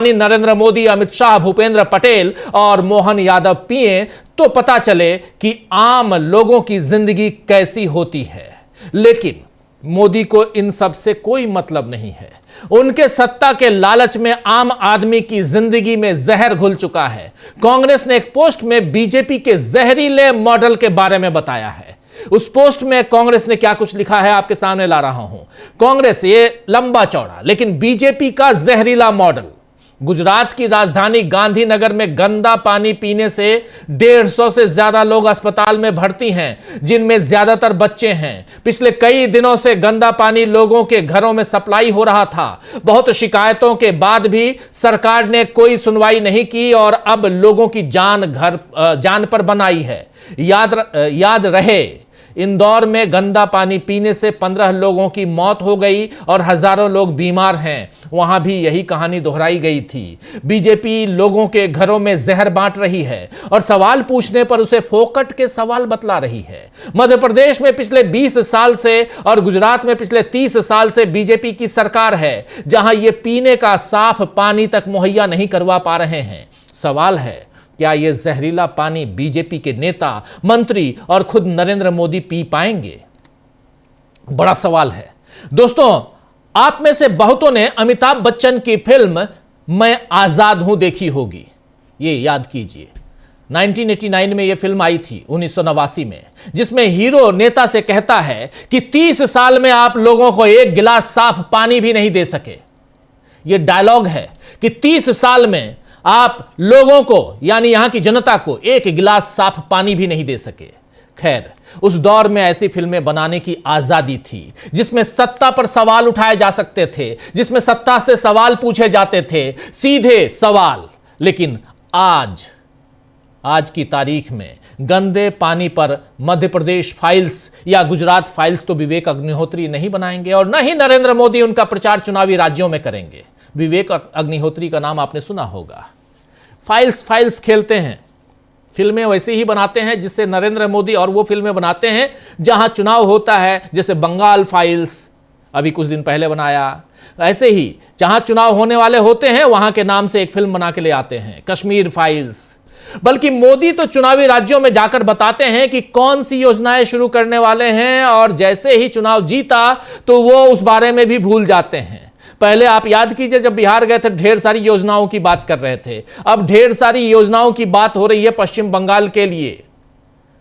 नरेंद्र मोदी, अमित शाह, भूपेंद्र पटेल और मोहन यादव पिए तो पता चले कि आम लोगों की जिंदगी कैसी होती है। लेकिन मोदी को इन सब से कोई मतलब नहीं है। उनके सत्ता के लालच में आम आदमी की जिंदगी में जहर घुल चुका है। कांग्रेस ने एक पोस्ट में बीजेपी के जहरीले मॉडल के बारे में बताया है। उस पोस्ट में कांग्रेस ने क्या कुछ लिखा है आपके सामने ला रहा हूं। कांग्रेस, ये लंबा चौड़ा लेकिन बीजेपी का जहरीला मॉडल। गुजरात की राजधानी गांधीनगर में गंदा पानी पीने से 150 से ज्यादा लोग अस्पताल में भर्ती हैं, जिनमें ज्यादातर बच्चे हैं। पिछले कई दिनों से गंदा पानी लोगों के घरों में सप्लाई हो रहा था। बहुत शिकायतों के बाद भी सरकार ने कोई सुनवाई नहीं की और अब लोगों की जान पर बनाई है। याद रहे, इंदौर में गंदा पानी पीने से 15 लोगों की मौत हो गई और हजारों लोग बीमार हैं। वहां भी यही कहानी दोहराई गई थी। बीजेपी लोगों के घरों में जहर बांट रही है और सवाल पूछने पर उसे फोकट के सवाल बतला रही है। मध्य प्रदेश में पिछले 20 साल से और गुजरात में पिछले 30 साल से बीजेपी की सरकार है, जहां ये पीने का साफ पानी तक मुहैया नहीं करवा पा रहे हैं। सवाल है, क्या यह जहरीला पानी बीजेपी के नेता, मंत्री और खुद नरेंद्र मोदी पी पाएंगे? बड़ा सवाल है। दोस्तों, आप में से बहुतों ने अमिताभ बच्चन की फिल्म मैं आजाद हूं देखी होगी। ये याद कीजिए, 1989 में यह फिल्म आई थी, 1989 में, जिसमें हीरो नेता से कहता है कि 30 साल में आप लोगों को एक गिलास साफ पानी भी नहीं दे सके। यह डायलॉग है कि 30 साल में आप लोगों को, यानी यहां की जनता को, एक गिलास साफ पानी भी नहीं दे सके। खैर, उस दौर में ऐसी फिल्में बनाने की आजादी थी जिसमें सत्ता पर सवाल उठाए जा सकते थे, जिसमें सत्ता से सवाल पूछे जाते थे, सीधे सवाल। लेकिन आज की तारीख में गंदे पानी पर मध्य प्रदेश फाइल्स या गुजरात फाइल्स तो विवेक अग्निहोत्री नहीं बनाएंगे और न ही नरेंद्र मोदी उनका प्रचार चुनावी राज्यों में करेंगे। विवेक अग्निहोत्री का नाम आपने सुना होगा। फाइल्स खेलते हैं, फिल्में वैसे ही बनाते हैं जिससे नरेंद्र मोदी, और वो फिल्में बनाते हैं जहां चुनाव होता है, जैसे बंगाल फाइल्स अभी कुछ दिन पहले बनाया। ऐसे ही जहां चुनाव होने वाले होते हैं वहां के नाम से एक फिल्म बना के ले आते हैं, कश्मीर फाइल्स। बल्कि मोदी तो चुनावी राज्यों में जाकर बताते हैं कि कौन सी योजनाएं शुरू करने वाले हैं, और जैसे ही चुनाव जीता तो वो उस बारे में भी भूल जाते हैं। पहले आप याद कीजिए, जब बिहार गए थे ढेर सारी योजनाओं की बात कर रहे थे। अब ढेर सारी योजनाओं की बात हो रही है पश्चिम बंगाल के लिए,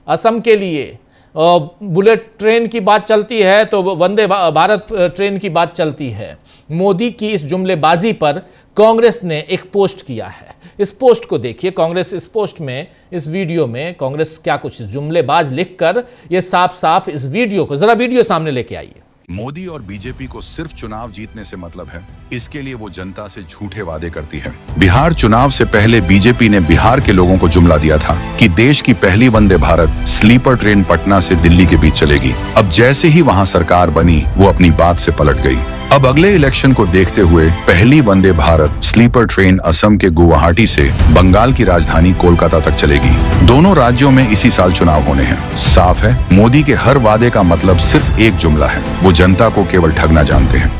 असम के लिए। बुलेट ट्रेन की बात चलती है तो वंदे भारत ट्रेन की बात चलती है। मोदी की इस जुमलेबाजी पर कांग्रेस ने एक पोस्ट किया है। इस पोस्ट को देखिए। कांग्रेस इस पोस्ट में, इस वीडियो में कांग्रेस क्या कुछ जुमलेबाज लिखकर ये साफ साफ इस वीडियो को, जरा वीडियो सामने लेके आइए। मोदी और बीजेपी को सिर्फ चुनाव जीतने से मतलब है, इसके लिए वो जनता से झूठे वादे करती है। बिहार चुनाव से पहले बीजेपी ने बिहार के लोगों को जुमला दिया था कि देश की पहली वंदे भारत स्लीपर ट्रेन पटना से दिल्ली के बीच चलेगी। अब जैसे ही वहां सरकार बनी, वो अपनी बात से पलट गई। अब अगले इलेक्शन को देखते हुए पहली वंदे भारत स्लीपर ट्रेन असम के गुवाहाटी से बंगाल की राजधानी कोलकाता तक चलेगी। दोनों राज्यों में इसी साल चुनाव होने हैं। साफ है, मोदी के हर वादे का मतलब सिर्फ एक जुमला है, वो जनता को केवल ठगना जानते हैं।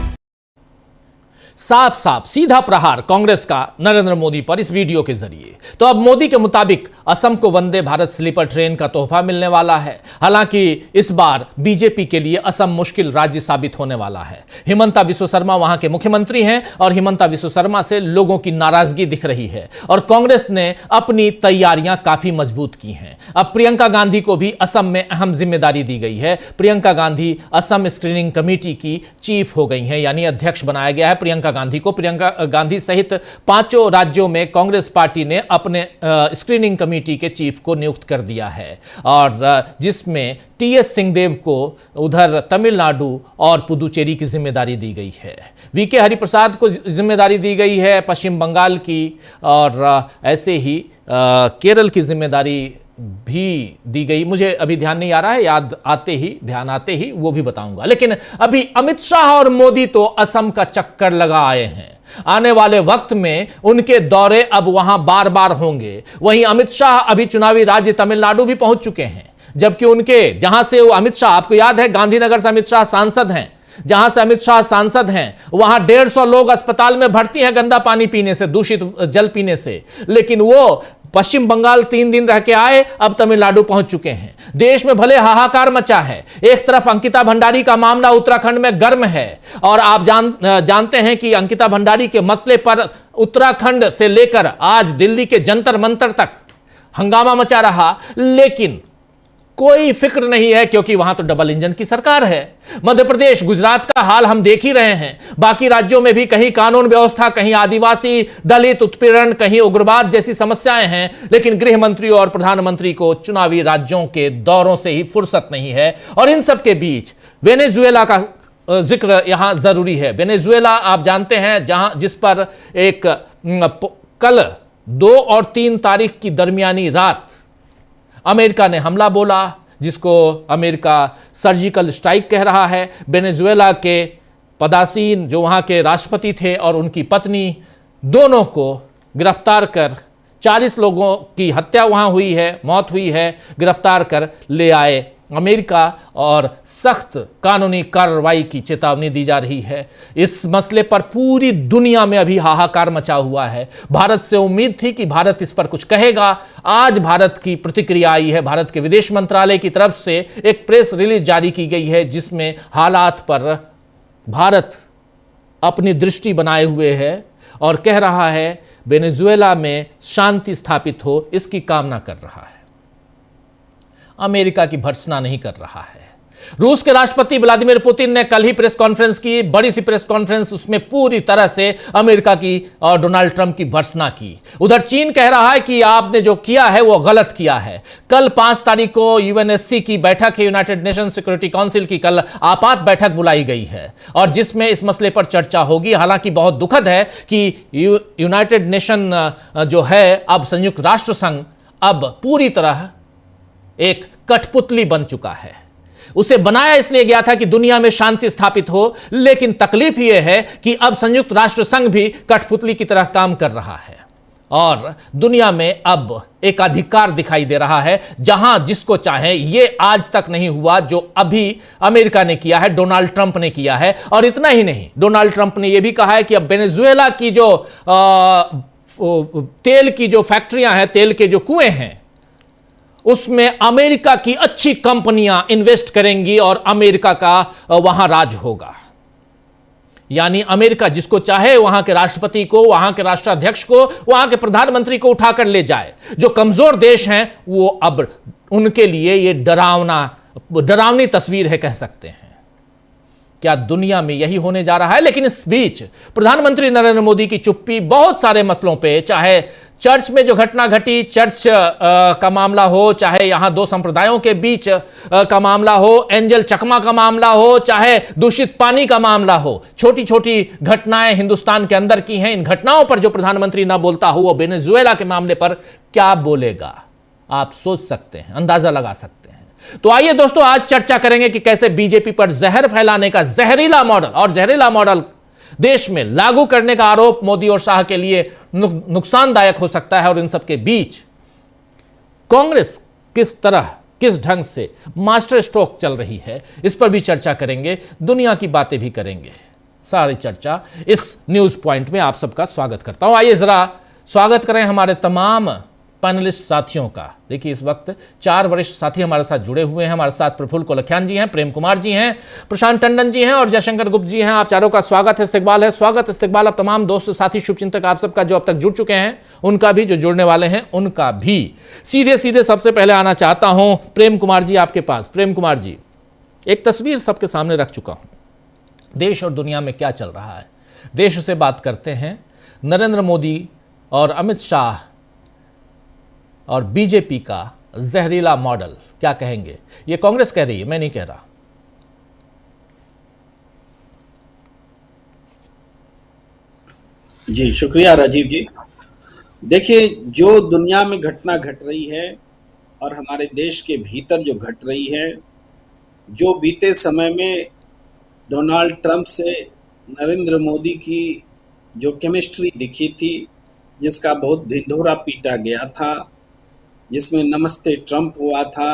साफ साफ सीधा प्रहार कांग्रेस का नरेंद्र मोदी पर इस वीडियो के जरिए। तो अब मोदी के मुताबिक असम को वंदे भारत स्लीपर ट्रेन का तोहफा मिलने वाला है। हालांकि इस बार बीजेपी के लिए असम मुश्किल राज्य साबित होने वाला है। हिमंता बिस्वा शर्मा वहां के मुख्यमंत्री हैं और हिमंता बिस्वा शर्मा से लोगों की नाराजगी दिख रही है और कांग्रेस ने अपनी तैयारियां काफी मजबूत की हैं। अब प्रियंका गांधी को भी असम में अहम जिम्मेदारी दी गई है। प्रियंका गांधी असम स्क्रीनिंग कमेटी की चीफ हो गई हैं, यानी अध्यक्ष बनाया गया है प्रियंका गांधी को। प्रियंका गांधी सहित 5 राज्यों में कांग्रेस पार्टी ने अपने स्क्रीनिंग कमेटी के चीफ को नियुक्त कर दिया है, और जिसमें टीएस सिंहदेव को उधर तमिलनाडु और पुदुचेरी की जिम्मेदारी दी गई है। वीके हरिप्रसाद को जिम्मेदारी दी गई है पश्चिम बंगाल की, और ऐसे ही केरल की जिम्मेदारी भी दी गई। मुझे अभी ध्यान नहीं आ रहा है, ध्यान आते ही वो भी बताऊंगा। लेकिन अभी अमित शाह और मोदी तो असम का चक्कर लगा आए हैं। आने वाले वक्त में उनके दौरे अब वहां बार बार होंगे। वहीं अमित शाह अभी चुनावी राज्य तमिलनाडु भी पहुंच चुके हैं, जबकि उनके जहां से वो अमित शाह, आपको याद है गांधीनगर से अमित शाह सांसद हैं, जहां से अमित शाह सांसद हैं, वहां 150 लोग अस्पताल में भर्ती हैं गंदा पानी पीने से, दूषित जल पीने से। लेकिन वो पश्चिम बंगाल 3 दिन रह के आए, अब तमिलनाडु पहुंच चुके हैं। देश में भले हाहाकार मचा है। एक तरफ अंकिता भंडारी का मामला उत्तराखंड में गर्म है, और आप जानते हैं कि अंकिता भंडारी के मसले पर उत्तराखंड से लेकर आज दिल्ली के जंतर मंतर तक हंगामा मचा रहा, लेकिन कोई फिक्र नहीं है, क्योंकि वहां तो डबल इंजन की सरकार है। मध्य प्रदेश, गुजरात का हाल हम देख ही रहे हैं। बाकी राज्यों में भी कहीं कानून व्यवस्था, कहीं आदिवासी दलित उत्पीड़न, कहीं उग्रवाद जैसी समस्याएं हैं, लेकिन गृह मंत्री और प्रधानमंत्री को चुनावी राज्यों के दौरों से ही फुर्सत नहीं है। और इन सब के बीच वेनेजुएला का जिक्र यहां जरूरी है। वेनेजुएला आप जानते हैं, जिस पर एक कल 2 और 3 तारीख की दरमियानी रात अमेरिका ने हमला बोला, जिसको अमेरिका सर्जिकल स्ट्राइक कह रहा है। वेनेजुएला के पदासीन जो वहां के राष्ट्रपति थे और उनकी पत्नी, दोनों को गिरफ्तार कर 40 लोगों की हत्या वहां हुई है, मौत हुई है, गिरफ्तार कर ले आए अमेरिका, और सख्त कानूनी कार्रवाई की चेतावनी दी जा रही है। इस मसले पर पूरी दुनिया में अभी हाहाकार मचा हुआ है। भारत से उम्मीद थी कि भारत इस पर कुछ कहेगा। आज भारत की प्रतिक्रिया आई है। भारत के विदेश मंत्रालय की तरफ से एक प्रेस रिलीज जारी की गई है, जिसमें हालात पर भारत अपनी दृष्टि बनाए हुए है और कह रहा है वेनेजुएला में शांति स्थापित हो, इसकी कामना कर रहा है। अमेरिका की भर्त्सना नहीं कर रहा है। रूस के राष्ट्रपति व्लादिमीर पुतिन ने कल ही प्रेस कॉन्फ्रेंस की, बड़ी सी प्रेस कॉन्फ्रेंस, उसमें पूरी तरह से अमेरिका की और डोनाल्ड ट्रंप की भर्त्सना की। उधर चीन कह रहा है कि आपने जो किया है वो गलत किया है। कल 5 तारीख को यूएनएससी की बैठक है, यूनाइटेड नेशन सिक्योरिटी काउंसिल की कल आपात बैठक बुलाई गई है, और जिसमें इस मसले पर चर्चा होगी। हालांकि बहुत दुखद है कि यूनाइटेड नेशन जो है, अब संयुक्त राष्ट्र संघ अब पूरी तरह एक कठपुतली बन चुका है। उसे बनाया इसलिए गया था कि दुनिया में शांति स्थापित हो, लेकिन तकलीफ यह है कि अब संयुक्त राष्ट्र संघ भी कठपुतली की तरह काम कर रहा है, और दुनिया में अब एक अधिकार दिखाई दे रहा है, जहां जिसको चाहे। यह आज तक नहीं हुआ जो अभी अमेरिका ने किया है, डोनाल्ड ट्रंप ने किया है। और इतना ही नहीं, डोनाल्ड ट्रंप ने यह भी कहा है कि अब वेनेजुएला की जो तेल की जो फैक्ट्रियां हैं, तेल के जो कुएं हैं, उसमें अमेरिका की अच्छी कंपनियां इन्वेस्ट करेंगी और अमेरिका का वहां राज होगा। यानी अमेरिका जिसको चाहे वहां के राष्ट्रपति को, वहां के राष्ट्राध्यक्ष को, वहां के प्रधानमंत्री को उठाकर ले जाए। जो कमजोर देश हैं वो अब उनके लिए ये डरावनी तस्वीर है, कह सकते हैं। क्या दुनिया में यही होने जा रहा है? लेकिन इस बीच प्रधानमंत्री नरेंद्र मोदी की चुप्पी बहुत सारे मसलों पे, चाहे चर्च में जो घटना घटी, चर्च का मामला हो, चाहे यहां 2 संप्रदायों के बीच का मामला हो, एंजल चकमा का मामला हो, चाहे दूषित पानी का मामला हो, छोटी छोटी घटनाएं हिंदुस्तान के अंदर की हैं। इन घटनाओं पर जो प्रधानमंत्री ना बोलता हो, वो वेनेजुएला के मामले पर क्या बोलेगा? आप सोच सकते हैं, अंदाजा लगा सकते हैं। तो आइए दोस्तों, आज चर्चा करेंगे कि कैसे बीजेपी पर जहर फैलाने का जहरीला मॉडल देश में लागू करने का आरोप मोदी और शाह के लिए नुकसानदायक हो सकता है, और इन सब के बीच कांग्रेस किस ढंग से मास्टर स्ट्रोक चल रही है, इस पर भी चर्चा करेंगे। दुनिया की बातें भी करेंगे। सारी चर्चा इस न्यूज पॉइंट में आप सबका स्वागत करता हूं। आइए जरा स्वागत करें हमारे तमाम पैनलिस्ट साथियों का। देखिए, इस वक्त 4 वरिष्ठ साथी हमारे साथ जुड़े हुए हैं। हमारे साथ प्रफुल्ल कोलखियान जी हैं, प्रेम कुमार जी हैं, प्रशांत टंडन जी हैं और जयशंकर गुप्त जी हैं। आप चारों का स्वागत है, इस्तकबाल है। स्वागत इस्तकबाल अब तमाम दोस्त साथी शुभचिंतक आप सबका जो अब तक जुड़ चुके हैं उनका भी, जो जुड़ने वाले हैं उनका भी। सीधे सबसे पहले आना चाहता हूं प्रेम कुमार जी आपके पास। प्रेम कुमार जी, एक तस्वीर सबके सामने रख चुका हूं, देश और दुनिया में क्या चल रहा है। देश से बात करते हैं, नरेंद्र मोदी और अमित शाह और बीजेपी का जहरीला मॉडल, क्या कहेंगे? ये कांग्रेस कह रही है, मैं नहीं कह रहा। जी शुक्रिया राजीव जी। देखिए, जो दुनिया में घटना घट रही है और हमारे देश के भीतर जो घट रही है, जो बीते समय में डोनाल्ड ट्रंप से नरेंद्र मोदी की जो केमिस्ट्री दिखी थी, जिसका बहुत ढिंढोरा पीटा गया था, जिसमें नमस्ते ट्रंप हुआ था,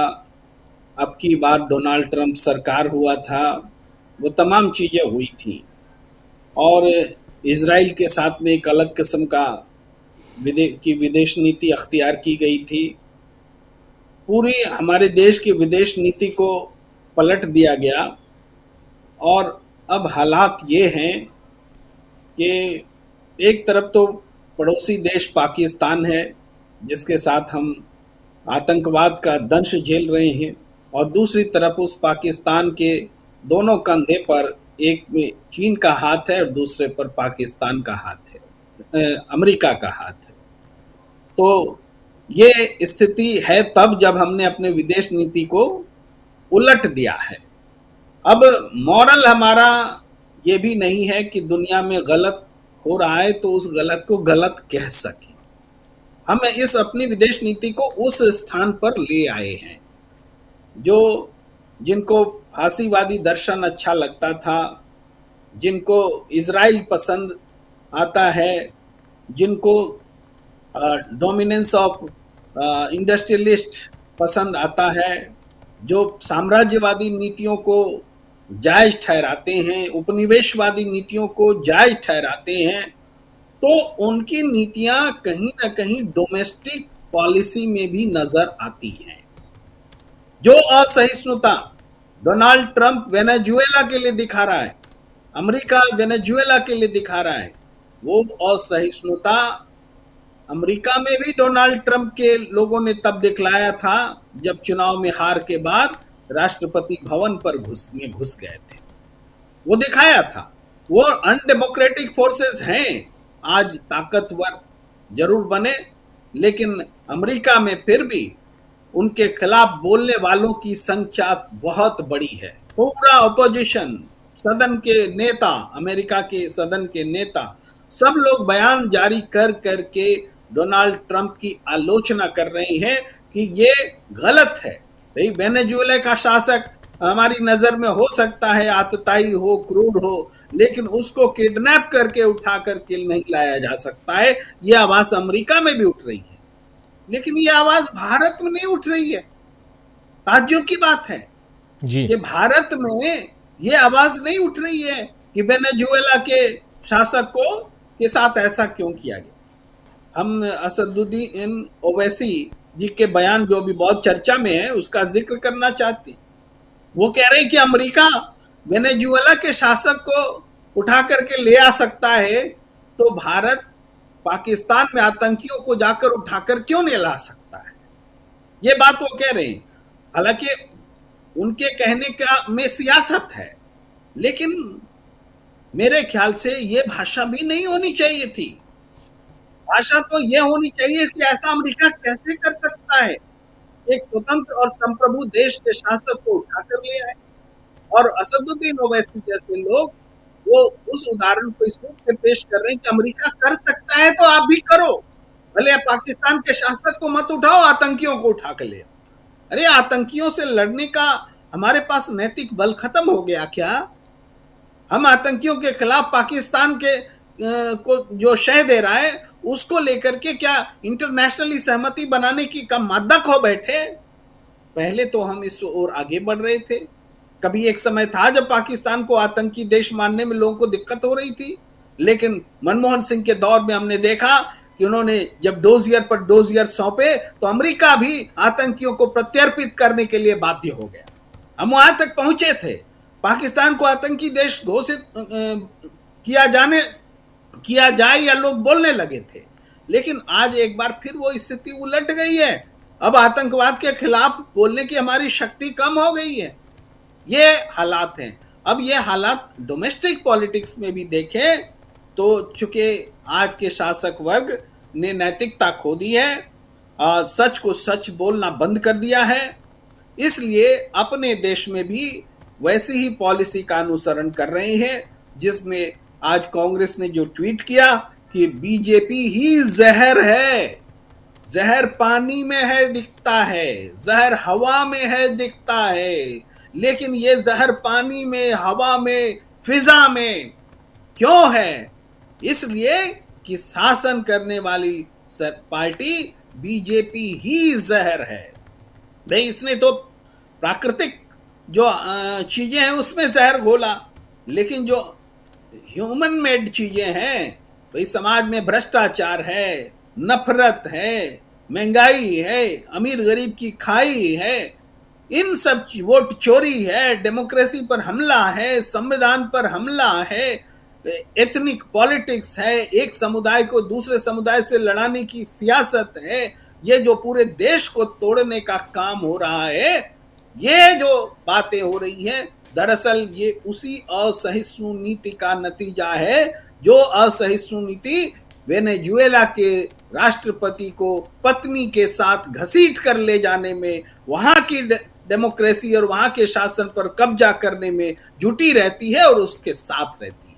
अब की बार डोनाल्ड ट्रंप सरकार हुआ था, वो तमाम चीज़ें हुई थी। और इज़राइल के साथ में एक अलग किस्म का विदेश नीति अख्तियार की गई थी। पूरी हमारे देश की विदेश नीति को पलट दिया गया। और अब हालात ये हैं कि एक तरफ तो पड़ोसी देश पाकिस्तान है, जिसके साथ हम आतंकवाद का दंश झेल रहे हैं, और दूसरी तरफ उस पाकिस्तान के दोनों कंधे पर एक में चीन का हाथ है और दूसरे पर पाकिस्तान का हाथ है, अमेरिका का हाथ है। तो ये स्थिति है तब जब हमने अपने विदेश नीति को उलट दिया है। अब मॉरल हमारा ये भी नहीं है कि दुनिया में गलत हो रहा है तो उस गलत को गलत कह सके। हम इस अपनी विदेश नीति को उस स्थान पर ले आए हैं जो जिनको फांसीवादी दर्शन अच्छा लगता था, जिनको इजराइल पसंद आता है, जिनको डोमिनेंस ऑफ इंडस्ट्रियलिस्ट पसंद आता है, जो साम्राज्यवादी नीतियों को जायज ठहराते हैं, उपनिवेशवादी नीतियों को जायज ठहराते हैं, तो उनकी नीतियां कहीं ना कहीं डोमेस्टिक पॉलिसी में भी नजर आती हैं। जो असहिष्णुता डोनाल्ड ट्रंप वेनेजुएला के लिए दिखा रहा है, अमेरिका वेनेजुएला के लिए दिखा रहा है, वो असहिष्णुता अमेरिका में भी डोनाल्ड ट्रंप के लोगों ने तब दिखलाया था जब चुनाव में हार के बाद राष्ट्रपति भवन पर घुस गए थे। वो दिखाया था। वो अनडेमोक्रेटिक फोर्सेस हैं, आज ताकतवर जरूर बने, लेकिन अमेरिका में फिर भी उनके खिलाफ बोलने वालों की संख्या बहुत बड़ी है। पूरा ऑपोजिशन, सदन के नेता, अमेरिका के सदन के नेता, सब लोग बयान जारी कर करके डोनाल्ड ट्रंप की आलोचना कर रहे हैं कि ये गलत है। भाई, वेनेजुएला का शासक हमारी नजर में हो सकता है आतताई हो, क्रूर हो, लेकिन उसको किडनैप करके उठा करके नहीं लाया जा सकता है। ये आवाज अमेरिका में भी उठ रही है, लेकिन ये आवाज भारत में नहीं उठ रही है। ताज्जुब की बात है जी। कि भारत में ये आवाज नहीं उठ रही है कि वेनेजुएला के शासक को के साथ ऐसा क्यों किया गया। हम असदुद्दीन ओवैसी जी के बयान जो भी बहुत चर्चा में है उसका जिक्र करना चाहते हैं। वो कह रहे हैं कि अमेरिका वेनेजुएला के शासक को उठा करके ले आ सकता है, तो भारत पाकिस्तान में आतंकियों को जाकर उठाकर क्यों नहीं ला सकता है। ये बात वो कह रहे हैं। हालांकि उनके कहने का में सियासत है, लेकिन मेरे ख्याल से ये भाषा भी नहीं होनी चाहिए थी। भाषा तो ये होनी चाहिए कि ऐसा अमेरिका कैसे कर सकता है, एक स्वतंत्र और संप्रभु देश के शासक को उठाकर ले आए। और असदुद्दीन ओवैसी जैसे लोग वो उस उदाहरण को इस रूप में पेश कर रहे हैं कि अमेरिका कर सकता है तो आप भी करो, भले पाकिस्तान के शासक को मत उठाओ, आतंकियों को उठा कर ले। अरे, आतंकियों से लड़ने का हमारे पास नैतिक बल खत्म हो गया क्या? हम आतंकियों के खिलाफ पाकिस्तान के को जो शह दे रहा है उसको लेकर के क्या इंटरनेशनली सहमति बनाने की का मादा खो बैठे? पहले तो हम इस ओर आगे बढ़ रहे थे। कभी एक समय था जब पाकिस्तान को आतंकी देश मानने में लोगों को दिक्कत हो रही थी, लेकिन मनमोहन सिंह के दौर में हमने देखा कि उन्होंने जब डोजियर पर डोजियर सौंपे तो अमेरिका भी आतंकियों को प्रत्यर्पित करने के लिए बाध्य हो गया। हम वहां तक पहुंचे थे, पाकिस्तान को आतंकी देश घोषित किया जाए या लोग बोलने लगे थे, लेकिन आज एक बार फिर वो स्थिति उलट गई है। अब आतंकवाद के खिलाफ बोलने की हमारी शक्ति कम हो गई है। ये हालात हैं। अब ये हालात डोमेस्टिक पॉलिटिक्स में भी देखें तो चूंकि आज के शासक वर्ग ने नैतिकता खो दी है, सच को सच बोलना बंद कर दिया है, इसलिए अपने देश में भी वैसी ही पॉलिसी का अनुसरण कर रहे हैं, जिसमें आज कांग्रेस ने जो ट्वीट किया कि बीजेपी ही जहर है, जहर पानी में है दिखता है, जहर हवा में है दिखता है, लेकिन ये जहर पानी में, हवा में, फिजा में क्यों है? इसलिए कि शासन करने वाली पार्टी बीजेपी ही जहर है। भाई, इसने तो प्राकृतिक जो चीजें हैं उसमें जहर घोला, लेकिन जो ह्यूमन मेड चीजें हैं, भाई समाज में भ्रष्टाचार है, नफरत है, महंगाई है, अमीर गरीब की खाई है, इन सब वोट चोरी है, डेमोक्रेसी पर हमला है, संविधान पर हमला है, एथनिक पॉलिटिक्स है, एक समुदाय को दूसरे समुदाय से लड़ाने की सियासत है, ये जो पूरे देश को तोड़ने का काम हो रहा है, ये जो बातें हो रही हैं, दरअसल ये उसी असहिष्णु नीति का नतीजा है जो असहिष्णु नीति वेनेजुएला के राष्ट्रपति को पत्नी के साथ घसीट कर ले जाने में, वहां की डेमोक्रेसी और वहां के शासन पर कब्जा करने में जुटी रहती है और उसके साथ रहती है।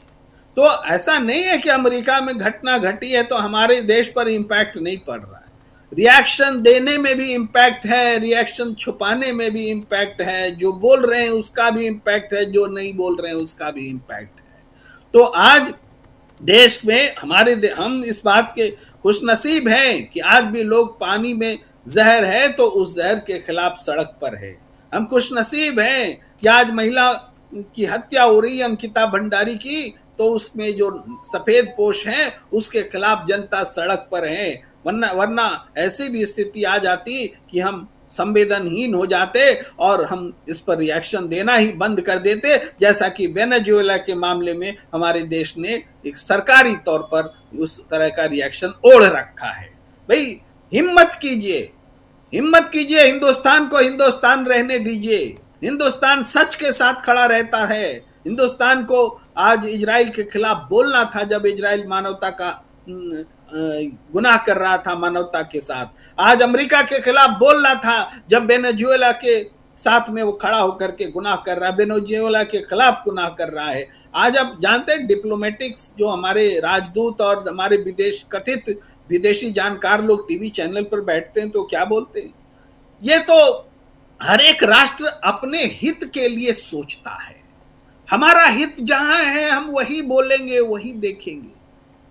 तो ऐसा नहीं है कि अमेरिका में घटना घटी है तो हमारे देश पर इंपैक्ट नहीं पड़ रहा है। रिएक्शन देने में भी इम्पैक्ट है, रिएक्शन छुपाने में भी इम्पैक्ट है, जो बोल रहे हैं उसका भी इम्पैक्ट है, जो नहीं बोल रहे हैं उसका भी इम्पैक्ट है। तो आज देश में हम इस बात के खुशनसीब हैं कि आज भी लोग पानी में जहर है तो उस जहर के खिलाफ सड़क पर है। हम खुशनसीब हैं कि आज महिला की हत्या हो रही है अंकिता भंडारी की, तो उसमें जो सफेद पोश हैं उसके खिलाफ जनता सड़क पर है। वरना ऐसी भी स्थिति आ जाती कि हम संवेदनहीन हो जाते और हम इस पर रिएक्शन देना ही बंद कर देते, जैसा कि वेनेजुएला के मामले में हमारे देश ने एक सरकारी तौर पर उस तरह का रिएक्शन ओढ़ रखा है। भाई हिम्मत कीजिए, हिम्मत कीजिए, हिंदुस्तान को हिंदुस्तान रहने दीजिए। हिंदुस्तान सच के साथ खड़ा रहता है। हिंदुस्तान को आज इजराइल के खिलाफ बोलना था जब इजराइल मानवता का गुनाह कर रहा था मानवता के साथ। आज अमेरिका के खिलाफ बोलना था जब वेनेजुएला के साथ में वो खड़ा होकर के गुनाह कर रहा है, वेनेजुएला के खिलाफ गुनाह कर रहा है। आज आप जानते हैं डिप्लोमेटिक्स जो हमारे राजदूत और हमारे कथित विदेशी जानकार लोग टीवी चैनल पर बैठते हैं तो क्या बोलते हैं, ये तो हर एक राष्ट्र अपने हित के लिए सोचता है। हमारा हित जहां है हम वही बोलेंगे, वही देखेंगे।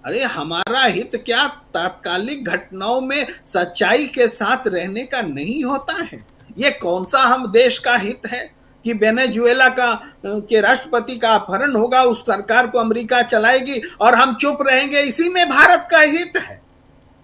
अरे हमारा हित क्या तात्कालिक घटनाओं में सच्चाई के साथ रहने का नहीं होता है? ये कौन सा हम देश का हित है कि वेनेजुएला के राष्ट्रपति का अपहरण होगा, उस सरकार को अमेरिका चलाएगी और हम चुप रहेंगे? इसी में भारत का हित है।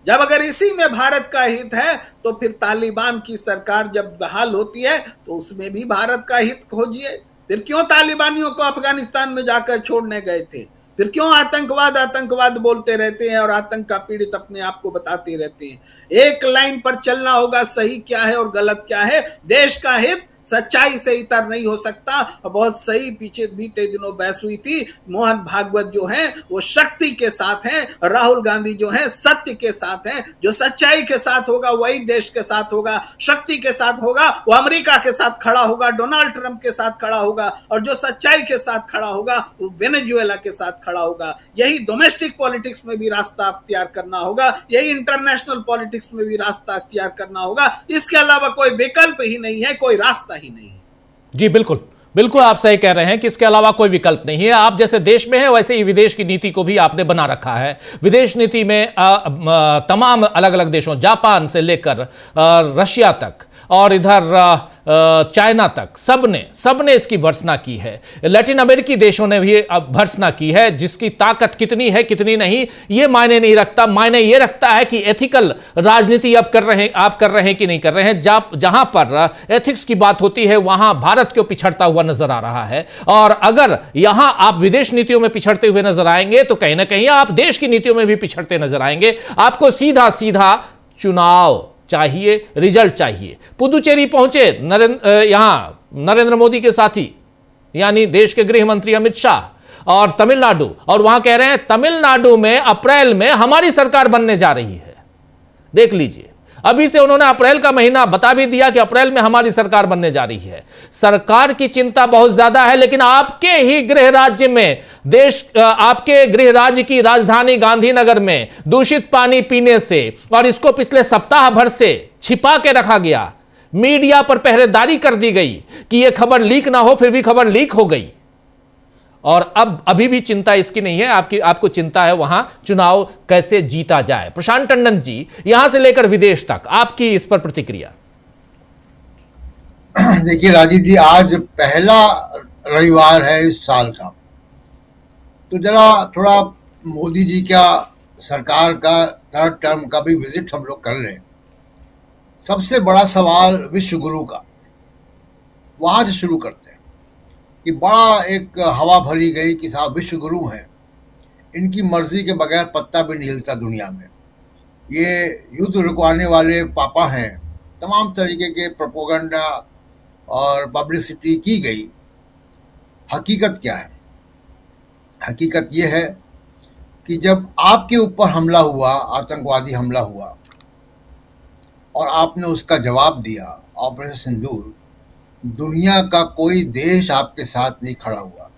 जब अगर इसी में भारत का हित है तो फिर तालिबान की सरकार जब बहाल होती है तो उसमें भी भारत का हित खोजिए। फिर क्यों तालिबानियों को अफगानिस्तान में जाकर छोड़ने गए थे? फिर क्यों आतंकवाद बोलते रहते हैं और आतंक का पीड़ित अपने आप को बताते रहते हैं? एक लाइन पर चलना होगा, सही क्या है और गलत क्या है। देश का हित सच्चाई से इतर नहीं हो सकता। और बहुत सही पीछे बीते दिनों बहस हुई थी, मोहन भागवत जो हैं वो शक्ति के साथ हैं, राहुल गांधी जो हैं सत्य के साथ हैं। जो सच्चाई के साथ होगा वही देश के साथ होगा, शक्ति के साथ होगा वो अमेरिका के साथ खड़ा होगा, डोनाल्ड ट्रंप के साथ खड़ा होगा, और जो सच्चाई के साथ खड़ा होगा वो वेनेजुएला के साथ खड़ा होगा। यही डोमेस्टिक पॉलिटिक्स में भी रास्ता अख्तियार करना होगा, यही इंटरनेशनल पॉलिटिक्स में भी रास्ता अख्तियार करना होगा। इसके अलावा कोई विकल्प ही नहीं है, कोई रास्ता ही नहीं है। जी बिल्कुल बिल्कुल, आप सही कह रहे हैं कि इसके अलावा कोई विकल्प नहीं है। आप जैसे देश में है वैसे ही विदेश की नीति को भी आपने बना रखा है। विदेश नीति में तमाम अलग अलग देशों, जापान से लेकर रशिया तक और इधर चाइना तक, सबने इसकी भर्त्सना की है। लैटिन अमेरिकी देशों ने भी अब भर्त्सना की है। जिसकी ताकत कितनी है कितनी नहीं ये मायने नहीं रखता, मायने ये रखता है कि एथिकल राजनीति आप कर रहे हैं कि नहीं कर रहे हैं। जहां पर एथिक्स की बात होती है वहां भारत क्यों पिछड़ता हुआ नजर आ रहा है। और अगर यहां आप विदेश नीतियों में पिछड़ते हुए नजर आएंगे तो कहीं ना कहीं आप देश की नीतियों में भी पिछड़ते नजर आएंगे। आपको सीधा सीधा चुनाव चाहिए, रिजल्ट चाहिए। पुदुचेरी पहुंचे यहां नरेंद्र मोदी के साथी यानी देश के गृह मंत्री अमित शाह, और तमिलनाडु, और वहां कह रहे हैं तमिलनाडु में अप्रैल में हमारी सरकार बनने जा रही है। देख लीजिए, अभी से उन्होंने अप्रैल का महीना बता भी दिया कि अप्रैल में हमारी सरकार बनने जा रही है। सरकार की चिंता बहुत ज्यादा है, लेकिन आपके ही गृह राज्य में आपके गृह राज्य की राजधानी गांधीनगर में दूषित पानी पीने से, और इसको पिछले सप्ताह भर से छिपा के रखा गया, मीडिया पर पहरेदारी कर दी गई कि यह खबर लीक ना हो, फिर भी खबर लीक हो गई। और अब अभी भी चिंता इसकी नहीं है, आपको चिंता है वहां चुनाव कैसे जीता जाए। प्रशांत टंडन जी, यहां से लेकर विदेश तक आपकी इस पर प्रतिक्रिया। देखिए राजीव जी, आज पहला रविवार है इस साल का, तो जरा थोड़ा मोदी जी का सरकार का थर्ड टर्म का भी विजिट हम लोग कर रहे हैं। सबसे बड़ा सवाल विश्व गुरु का, वहां से शुरू करते हैं कि बड़ा एक हवा भरी गई कि साहब विश्व गुरु हैं, इनकी मर्जी के बगैर पत्ता भी नहीं हिलता दुनिया में, ये युद्ध रुकवाने वाले पापा हैं। तमाम तरीके के प्रोपोगंडा और पब्लिसिटी की गई। हकीकत क्या है? हकीकत ये है कि जब आपके ऊपर हमला हुआ, आतंकवादी हमला हुआ, और आपने उसका जवाब दिया ऑपरेशन सिंदूर, दुनिया का कोई देश आपके साथ नहीं खड़ा हुआ,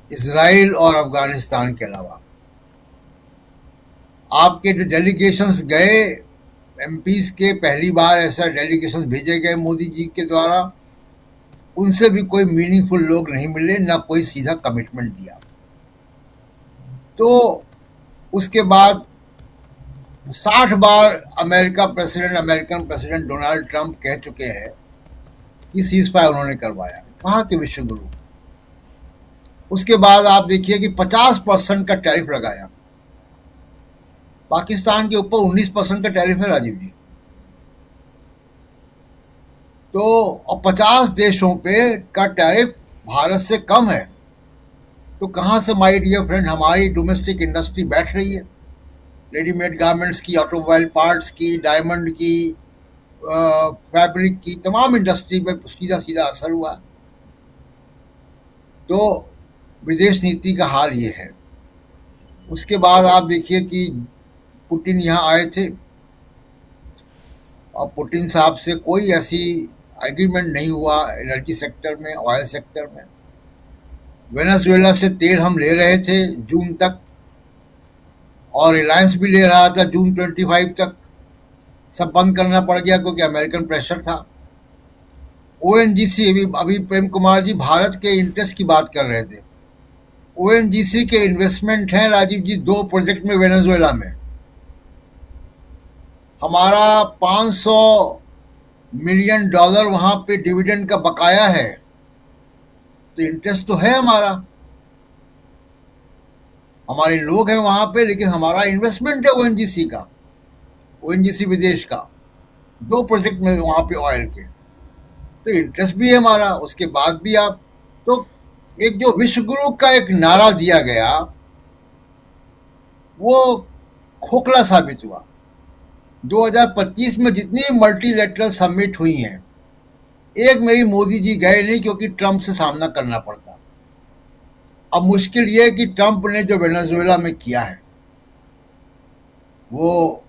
इजराइल और अफगानिस्तान के अलावा। आपके जो डेलीगेशंस गए, एमपीज के पहली बार ऐसा डेलीगेशंस भेजे गए मोदी जी के द्वारा, उनसे भी कोई मीनिंगफुल लोग नहीं मिले, ना कोई सीधा कमिटमेंट दिया। तो उसके बाद 60 बार अमेरिकन प्रेसिडेंट डोनाल्ड ट्रंप कह चुके हैं कि सीज फायर उन्होंने करवाया। कहाँ के विश्व गुरु? उसके बाद आप देखिए कि 50% का टैरिफ लगाया। पाकिस्तान के ऊपर 19% का टैरिफ है राजीव जी। तो और 50 देशों पे का टैरिफ भारत से कम है। तो कहाँ से माय डियर फ्रेंड हमारी डोमेस्टिक इंडस्ट्री बैठ रही है? रेडीमेड गारमेंट्स की, ऑटोमोबाइल पार्ट्स की, डायमंड की, फैब्रिक की, तमाम इंडस्ट्री पे सीधा सीधा असर हुआ। तो विदेश नीति का हाल ये है। उसके बाद आप देखिए कि पुतिन यहाँ आए थे और पुतिन साहब से कोई ऐसी एग्रीमेंट नहीं हुआ एनर्जी सेक्टर में, ऑयल सेक्टर में। वेनेजुएला से तेल हम ले रहे थे जून तक, और रिलायंस भी ले रहा था जून 25 तक। सब बंद करना पड़ गया क्योंकि अमेरिकन प्रेशर था। ओएनजीसी, अभी प्रेम कुमार जी भारत के इंटरेस्ट की बात कर रहे थे। ओएनजीसी के इन्वेस्टमेंट हैं राजीव जी 2 प्रोजेक्ट में वेनेजुएला में। हमारा $500 मिलियन वहां पे डिविडेंड का बकाया है। तो इंटरेस्ट तो है हमारा, हमारे लोग हैं वहां पे, लेकिन हमारा इन्वेस्टमेंट है ओएनजीसी का, ओएनजीसी विदेश का 2 प्रोजेक्ट में वहां पे ऑयल के। तो इंटरेस्ट भी है हमारा। उसके बाद भी आप तो एक जो विश्व गुरु का एक नारा दिया गया वो खोखला साबित हुआ। 2025 में जितनी मल्टीलेटरल समिट हुई हैं, एक में भी मोदी जी गए नहीं क्योंकि ट्रंप से सामना करना पड़ता। अब मुश्किल ये है कि ट्रंप ने जो वेनेजुएला में किया है, वो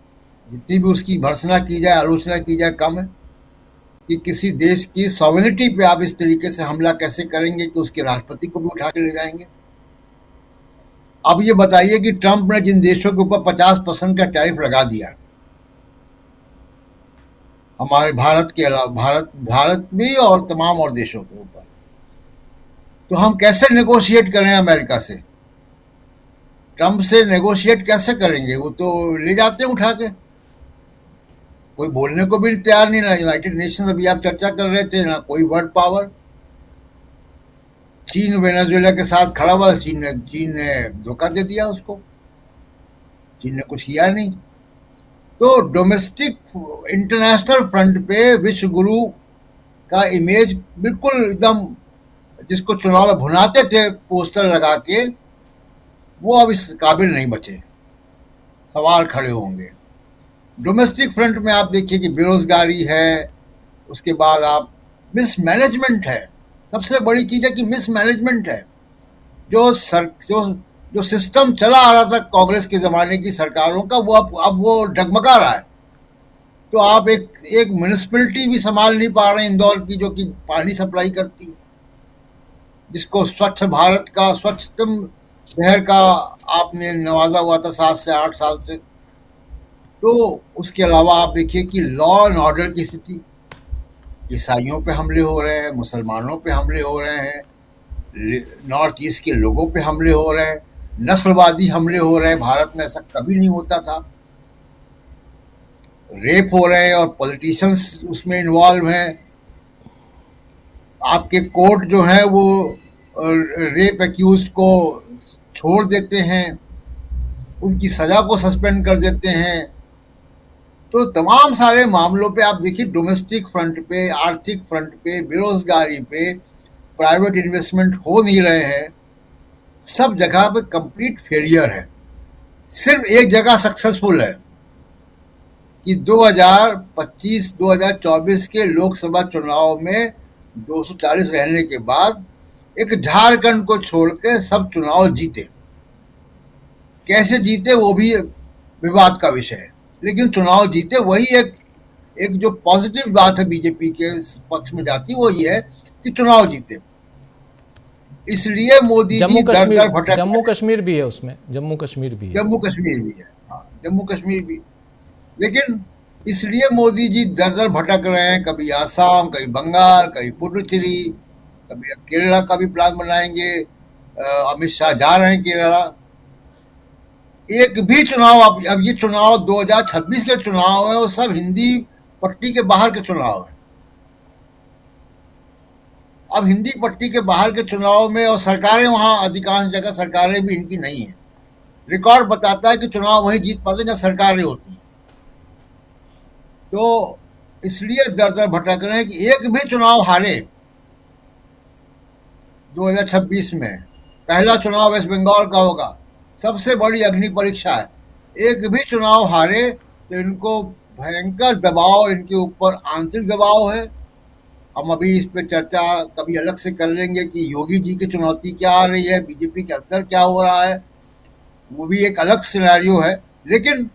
जितनी भी उसकी भर्त्सना की जाए, आलोचना की जाए, कम है। कि किसी देश की सॉवरेनिटी पे आप इस तरीके से हमला कैसे करेंगे कि उसके राष्ट्रपति को भी उठा के ले जाएंगे। अब ये बताइए कि ट्रंप ने जिन देशों के ऊपर 50% का टैरिफ लगा दिया, हमारे भारत के अलावा, भारत भी और तमाम और देशों के ऊपर, तो हम कैसे नेगोशिएट करें अमेरिका से? ट्रंप से नेगोशिएट कैसे करेंगे? वो तो ले जाते हैं उठा के, कोई बोलने को भी तैयार नहीं। ना यूनाइटेड नेशंस अभी आप चर्चा कर रहे थे, ना कोई वर्ड पावर। चीन वेनेजुएला के साथ खड़ा हुआ, चीन ने धोखा दे दिया उसको, चीन ने कुछ किया नहीं। तो डोमेस्टिक इंटरनेशनल फ्रंट पे विश्व गुरु का इमेज बिल्कुल एकदम, जिसको चुनाव में भुनाते थे पोस्टर लगा के, वो अब इस काबिल नहीं बचे। सवाल खड़े होंगे। डोमेस्टिक फ्रंट में आप देखिए कि बेरोजगारी है, उसके बाद आप मिसमैनेजमेंट है। सबसे बड़ी चीज है कि मिसमैनेजमेंट है। जो सिस्टम चला आ रहा था कांग्रेस के जमाने की सरकारों का, वो अब वो डगमगा रहा है। तो आप एक म्यूनिसिपैलिटी भी संभाल नहीं पा रहे हैं इंदौर की, जो कि पानी सप्लाई करती है, जिसको स्वच्छ भारत का, स्वच्छतम शहर का आपने नवाजा हुआ था 7 से 8 साल से। तो उसके अलावा आप देखिए कि लॉ एंड ऑर्डर की स्थिति, ईसाइयों पे हमले हो रहे हैं, मुसलमानों पे हमले हो रहे हैं, नॉर्थ ईस्ट के लोगों पे हमले हो रहे हैं, नस्लवादी हमले हो रहे हैं। भारत में ऐसा कभी नहीं होता था। रेप हो रहे हैं और पॉलिटिशियंस उसमें इन्वॉल्व हैं। आपके कोर्ट जो है वो रेप एक्यूज को छोड़ देते हैं, उसकी सजा को सस्पेंड कर देते हैं। तो तमाम सारे मामलों पे आप देखिए, डोमेस्टिक फ्रंट पे, आर्थिक फ्रंट पे, बेरोजगारी पे, प्राइवेट इन्वेस्टमेंट हो नहीं रहे हैं, सब जगह पे कंप्लीट फेलियर है। सिर्फ एक जगह सक्सेसफुल है कि 2025-2024 के लोकसभा चुनाव में 240 रहने के बाद एक झारखंड को छोड़ के सब चुनाव जीते। कैसे जीते वो भी विवाद का विषय है, लेकिन चुनाव जीते। वही एक जो पॉजिटिव बात है बीजेपी के पक्ष में जाती, वो ये है कि चुनाव जीते। इसलिए मोदी जी दर दर भटक, जम्मू कश्मीर भी है उसमें, जम्मू कश्मीर भी है, हाँ, जम्मू कश्मीर भी। लेकिन इसलिए मोदी जी दर दर भटक रहे हैं, कभी आसाम, कभी बंगाल, कभी पुडुचेरी, कभी केरला का भी प्लान बनाएंगे। अमित शाह जा रहे हैं केरला। एक भी चुनाव, अब ये चुनाव 2026 के चुनाव है, वो सब हिंदी पट्टी के बाहर के चुनाव है। अब हिंदी पट्टी के बाहर के चुनाव में, और सरकारें वहां अधिकांश जगह सरकारें भी इनकी नहीं है। रिकॉर्ड बताता है कि चुनाव वहीं जीत पाते जहां सरकारें होती हैं। तो इसलिए दर दर भटक रहे हैं कि एक भी चुनाव हारे 2026 में। पहला चुनाव वेस्ट बंगाल का होगा, सबसे बड़ी अग्नि परीक्षा है। एक भी चुनाव हारे तो इनको भयंकर दबाव, इनके ऊपर आंतरिक दबाव है। हम अभी इस पे चर्चा कभी अलग से कर लेंगे कि योगी जी की चुनौती क्या आ रही है, बीजेपी के अंदर क्या हो रहा है, वो भी एक अलग सिनेरियो है। लेकिन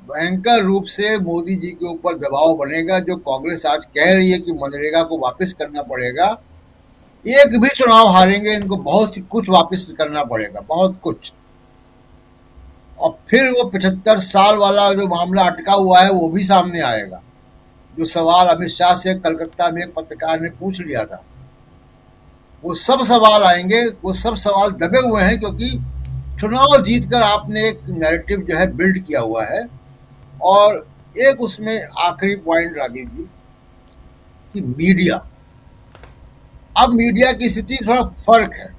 भयंकर रूप से मोदी जी के ऊपर दबाव बनेगा। जो कांग्रेस आज कह रही है कि मनरेगा को वापस करना पड़ेगा, एक भी चुनाव हारेंगे इनको बहुत कुछ वापस करना पड़ेगा, बहुत कुछ। और फिर वो 75 साल वाला जो मामला अटका हुआ है वो भी सामने आएगा। जो सवाल अमित शाह से कलकत्ता में एक पत्रकार ने पूछ लिया था, वो सब सवाल आएंगे। वो सब सवाल दबे हुए हैं क्योंकि चुनाव जीतकर आपने एक नैरेटिव जो है बिल्ड किया हुआ है। और एक उसमें आखिरी पॉइंट राजीव जी, कि मीडिया, अब मीडिया की स्थिति थोड़ा फर्क है।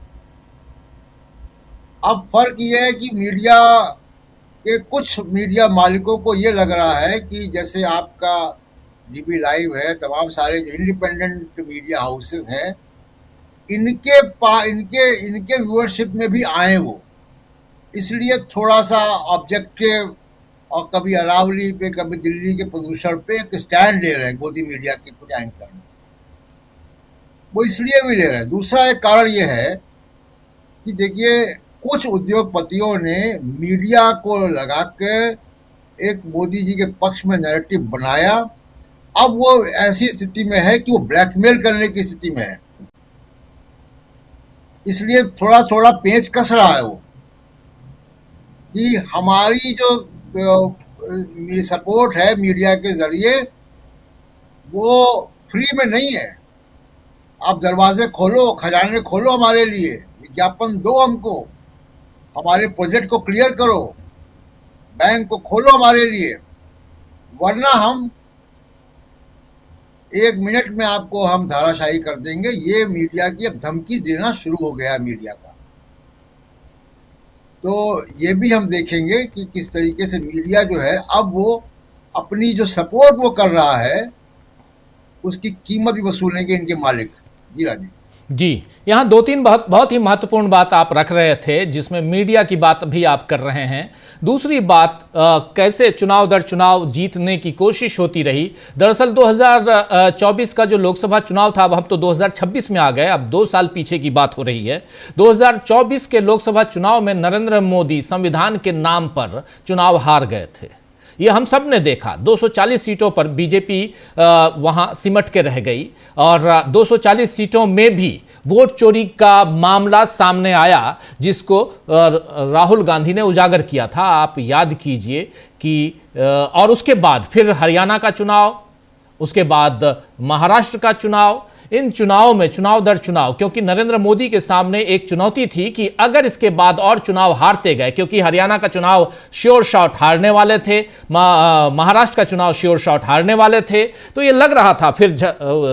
अब फर्क ये है कि मीडिया के कुछ मीडिया मालिकों को ये लग रहा है कि जैसे आपका डीबी लाइव है, तमाम सारे जो इंडिपेंडेंट मीडिया हाउसेस हैं, इनके व्यूअरशिप में भी आए वो, इसलिए थोड़ा सा ऑब्जेक्टिव, और कभी अरावली पे, कभी दिल्ली के प्रदूषण पे एक स्टैंड ले रहे हैं गोदी मीडिया के कुछ एंकर। वो इसलिए भी ले रहे हैं। दूसरा एक कारण ये है कि देखिए, कुछ उद्योगपतियों ने मीडिया को लगा कर एक मोदी जी के पक्ष में नैरेटिव बनाया। अब वो ऐसी स्थिति में है कि वो ब्लैकमेल करने की स्थिति में है, इसलिए थोड़ा थोड़ा पेंच कस रहा है वो, कि हमारी जो सपोर्ट है मीडिया के जरिए वो फ्री में नहीं है। आप दरवाजे खोलो, खजाने खोलो हमारे लिए, विज्ञापन दो हमको, हमारे प्रोजेक्ट को क्लियर करो, बैंक को खोलो हमारे लिए, वरना हम 1 मिनट में आपको हम धाराशाही कर देंगे। ये मीडिया की अब धमकी देना शुरू हो गया मीडिया का। तो ये भी हम देखेंगे कि किस तरीके से मीडिया जो है, अब वो अपनी जो सपोर्ट वो कर रहा है उसकी कीमत भी वसूलेंगे इनके मालिक। जी राजीव जी, यहाँ 2-3 बहुत ही महत्वपूर्ण बात आप रख रहे थे, जिसमें मीडिया की बात भी आप कर रहे हैं। दूसरी बात, कैसे चुनाव दर चुनाव जीतने की कोशिश होती रही। दरअसल 2024 का जो लोकसभा चुनाव था, अब हम तो 2026 में आ गए, अब 2 साल पीछे की बात हो रही है। 2024 के लोकसभा चुनाव में नरेंद्र मोदी संविधान के नाम पर चुनाव हार गए थे। ये हम सब ने देखा। 240 सीटों पर बीजेपी वहां सिमट के रह गई, और 240 सीटों में भी वोट चोरी का मामला सामने आया, जिसको राहुल गांधी ने उजागर किया था। आप याद कीजिए कि और उसके बाद फिर हरियाणा का चुनाव, उसके बाद महाराष्ट्र का चुनाव, इन चुनाव में, चुनाव दर चुनाव, क्योंकि नरेंद्र मोदी के सामने एक चुनौती थी कि अगर इसके बाद और चुनाव हारते गए, क्योंकि हरियाणा का चुनाव श्योर शॉट हारने वाले थे, महाराष्ट्र का चुनाव श्योर शॉट हारने वाले थे, तो ये लग रहा था, फिर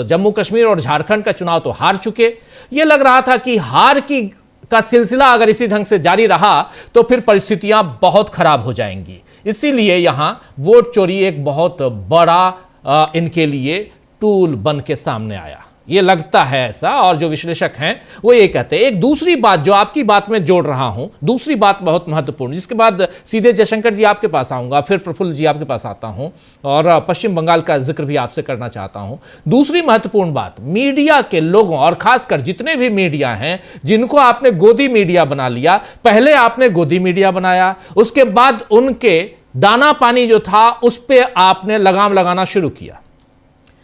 जम्मू कश्मीर और झारखंड का चुनाव तो हार चुके, ये लग रहा था कि हार का सिलसिला अगर इसी ढंग से जारी रहा तो फिर परिस्थितियां बहुत खराब हो जाएंगी। इसीलिए यहां वोट चोरी एक बहुत बड़ा इनके लिए टूल बन के सामने आया, ये लगता है ऐसा, और जो विश्लेषक हैं वो ये कहते हैं। एक दूसरी बात जो आपकी बात में जोड़ रहा हूं, दूसरी बात बहुत महत्वपूर्ण, जिसके बाद सीधे जयशंकर जी आपके पास आऊंगा, फिर प्रफुल्ल जी आपके पास आता हूं और पश्चिम बंगाल का जिक्र भी आपसे करना चाहता हूं। दूसरी महत्वपूर्ण बात, मीडिया के लोगों और खासकर जितने भी मीडिया हैं जिनको आपने गोदी मीडिया बना लिया, पहले आपने गोदी मीडिया बनाया, उसके बाद उनके दाना पानी जो था उस पर आपने लगाम लगाना शुरू किया।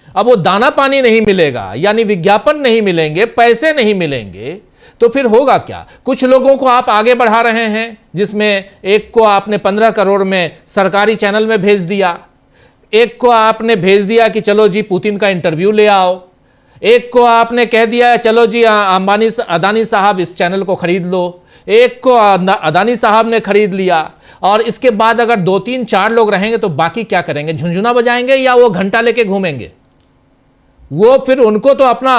अब वो दाना पानी नहीं मिलेगा, यानी विज्ञापन नहीं मिलेंगे, पैसे नहीं मिलेंगे, तो फिर होगा क्या? कुछ लोगों को आप आगे बढ़ा रहे हैं, जिसमें एक को आपने 15 करोड़ में सरकारी चैनल में भेज दिया, एक को आपने भेज दिया कि चलो जी पुतिन का इंटरव्यू ले आओ, एक को आपने कह दिया चलो जी अदानी साहब इस चैनल को खरीद लो, एक को अदानी साहब ने खरीद लिया, और इसके बाद अगर 2 3 4 लोग रहेंगे तो बाकी क्या करेंगे? झुंझुना बजाएंगे या वो घंटा लेके घूमेंगे? वो फिर उनको तो अपना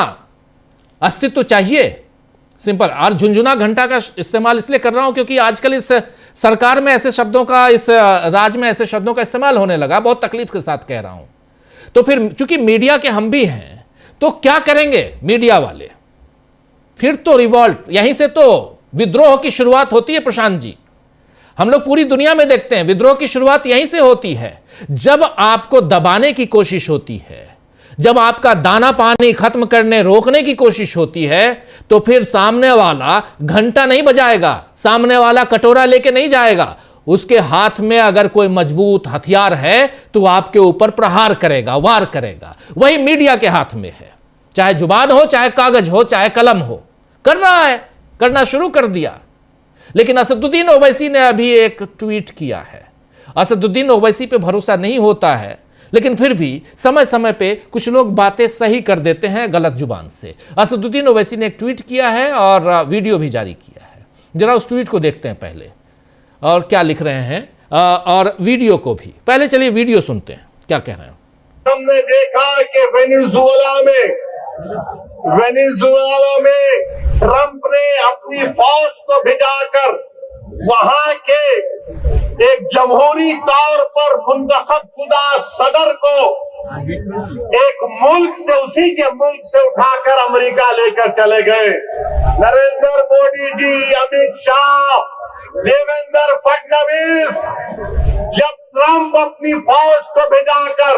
अस्तित्व चाहिए, सिंपल। और झुंझुना घंटा का इस्तेमाल इसलिए कर रहा हूं क्योंकि आजकल इस सरकार में ऐसे शब्दों का, इस राज में ऐसे शब्दों का इस्तेमाल होने लगा, बहुत तकलीफ के साथ कह रहा हूं। तो फिर चूंकि मीडिया के हम भी हैं, तो क्या करेंगे मीडिया वाले? फिर तो रिवॉल्ट, यहीं से तो विद्रोह की शुरुआत होती है प्रशांत जी। हम लोग पूरी दुनिया में देखते हैं विद्रोह की शुरुआत यहीं से होती है, जब आपको दबाने की कोशिश होती है, जब आपका दाना पानी खत्म करने, रोकने की कोशिश होती है, तो फिर सामने वाला घंटा नहीं बजाएगा, सामने वाला कटोरा लेके नहीं जाएगा, उसके हाथ में अगर कोई मजबूत हथियार है तो आपके ऊपर प्रहार करेगा, वार करेगा। वही मीडिया के हाथ में है, चाहे जुबान हो, चाहे कागज हो, चाहे कलम हो, कर रहा है, करना शुरू कर दिया। लेकिन असदुद्दीन ओवैसी ने अभी एक ट्वीट किया है। असदुद्दीन ओवैसी पे भरोसा नहीं होता है, लेकिन फिर भी समय समय पे कुछ लोग बातें सही कर देते हैं गलत जुबान से। असदुद्दीन ओवैसी ने एक ट्वीट किया है और वीडियो भी जारी किया है, जरा उस ट्वीट को देखते हैं पहले, और क्या लिख रहे हैं, और वीडियो को भी पहले, चलिए वीडियो सुनते हैं क्या कह रहे हैं। हमने देखा कि वेनेजुएला में ट्रंप ने अपनी फौज को भिजाकर वहां के एक जमहूरी तौर पर मुंतखब शुदा सदर को एक मुल्क से, उसी के मुल्क से उठाकर अमेरिका लेकर चले गए। नरेंद्र मोदी जी, अमित शाह, देवेंद्र फडणवीस, जब ट्रंप अपनी फौज को भिजाकर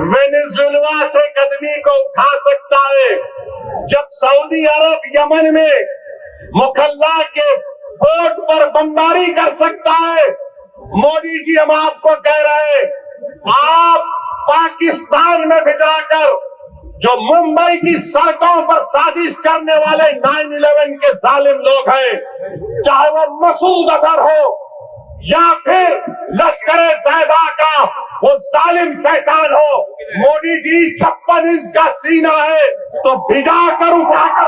वेनेजुएला से कदमी को उठा सकता है, जब सऊदी अरब यमन में मुखल्ला के पोर्ट पर बमबारी कर सकता है, मोदी जी हम आपको कह रहे हैं, आप पाकिस्तान में भिजाकर जो मुंबई की सड़कों पर साजिश करने वाले 9/11 के जालिम लोग हैं, चाहे वो मसूद अजहर हो या फिर लश्कर तैयबा का वो जालिम शैतान हो, मोदी जी 56 इंच का सीना है तो भिजा कर उठाकर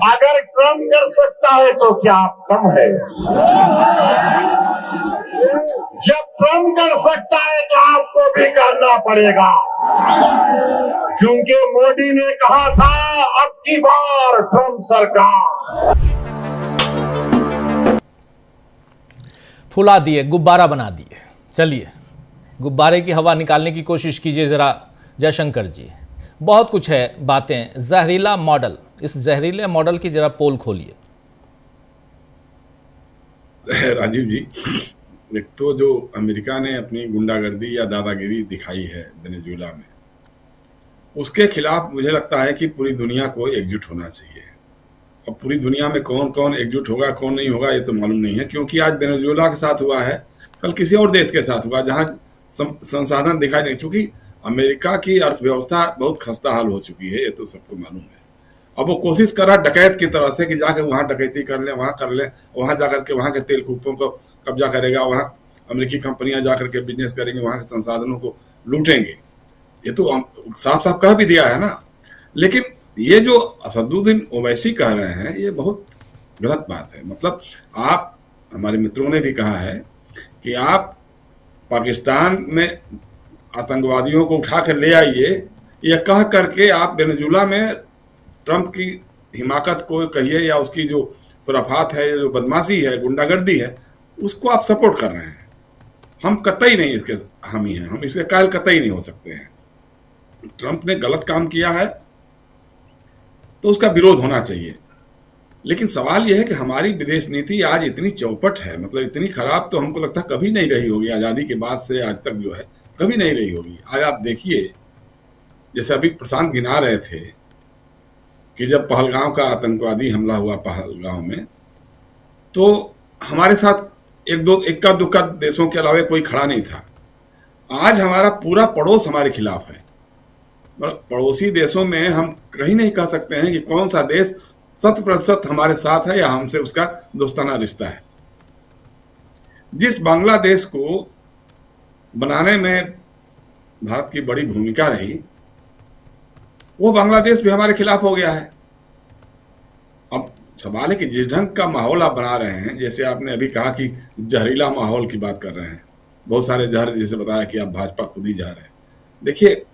अगर ट्रम्प कर सकता है तो क्या आप कम है? जब ट्रम्प कर सकता है तो आपको भी करना पड़ेगा, क्योंकि मोदी ने कहा था अब की बार ट्रम्प सरकार। फुला दिए, गुब्बारा बना दिए। चलिए गुब्बारे की हवा निकालने की कोशिश कीजिए जरा जयशंकर जी। बहुत कुछ है बातें, जहरीला मॉडल, इस जहरीले मॉडल की जरा पोल खोलिए। राजीव जी, एक तो जो अमेरिका ने अपनी गुंडागर्दी या दादागिरी दिखाई है वेनेजुएला में, उसके खिलाफ मुझे लगता है कि पूरी दुनिया को एकजुट होना चाहिए। अब पूरी दुनिया में कौन कौन एकजुट होगा, कौन नहीं होगा, ये तो मालूम नहीं है, क्योंकि आज वेनेजुएला के साथ हुआ है, कल किसी और देश के साथ हुआ जहां संसाधन दिखाई दे। चूंकि अमेरिका की अर्थव्यवस्था बहुत खस्ता हाल हो चुकी है, ये तो सबको मालूम है। अब वो कोशिश कर रहा है डकैत की तरह से कि जाकर वहाँ डकैती कर ले, वहाँ कर ले, वहाँ जाकर के वहाँ के तेल कूपों को कब्जा करेगा, वहाँ अमेरिकी कंपनियां जाकर के बिजनेस करेंगे, वहां के संसाधनों को लूटेंगे। ये तो साफ साफ कह भी दिया है ना। लेकिन ये जो असदुद्दीन ओवैसी कह रहे हैं ये बहुत गलत बात है। मतलब आप, हमारे मित्रों ने भी कहा है कि आप पाकिस्तान में आतंकवादियों को उठा कर ले आइए, यह कह करके आप वेनेजुला में ट्रंप की हिमाकत को कहिए या उसकी जो खुराफात है, जो बदमाशी है, गुंडागर्दी है, उसको आप सपोर्ट कर रहे हैं। हम कतई नहीं इसके हामी हैं, हम इसके कायल कतई नहीं हो सकते हैं। ट्रंप ने गलत काम किया है तो उसका विरोध होना चाहिए। लेकिन सवाल यह है कि हमारी विदेश नीति आज इतनी चौपट है, मतलब इतनी खराब तो हमको लगता है कभी नहीं रही होगी, आज़ादी के बाद से आज तक जो है कभी नहीं रही होगी। आज आप देखिए, जैसे अभी प्रशांत गिना रहे थे कि जब पहलगांव का आतंकवादी हमला हुआ पहलगांव में, तो हमारे साथ इक्का दुक्का देशों के अलावा कोई खड़ा नहीं था। आज हमारा पूरा पड़ोस हमारे खिलाफ है। पड़ोसी देशों में हम कहीं नहीं कह सकते हैं कि कौन सा देश 100% हमारे साथ है या हमसे उसका दोस्ताना रिश्ता है। जिस बांग्लादेश को बनाने में भारत की बड़ी भूमिका रही, वो बांग्लादेश भी हमारे खिलाफ हो गया है। अब सवाल है कि जिस ढंग का माहौल आप बना रहे हैं, जैसे आपने अभी कहा कि जहरीला माहौल की बात कर रहे हैं, बहुत सारे जहर, जैसे बताया कि आप भाजपा खुद ही जहर है। देखिए,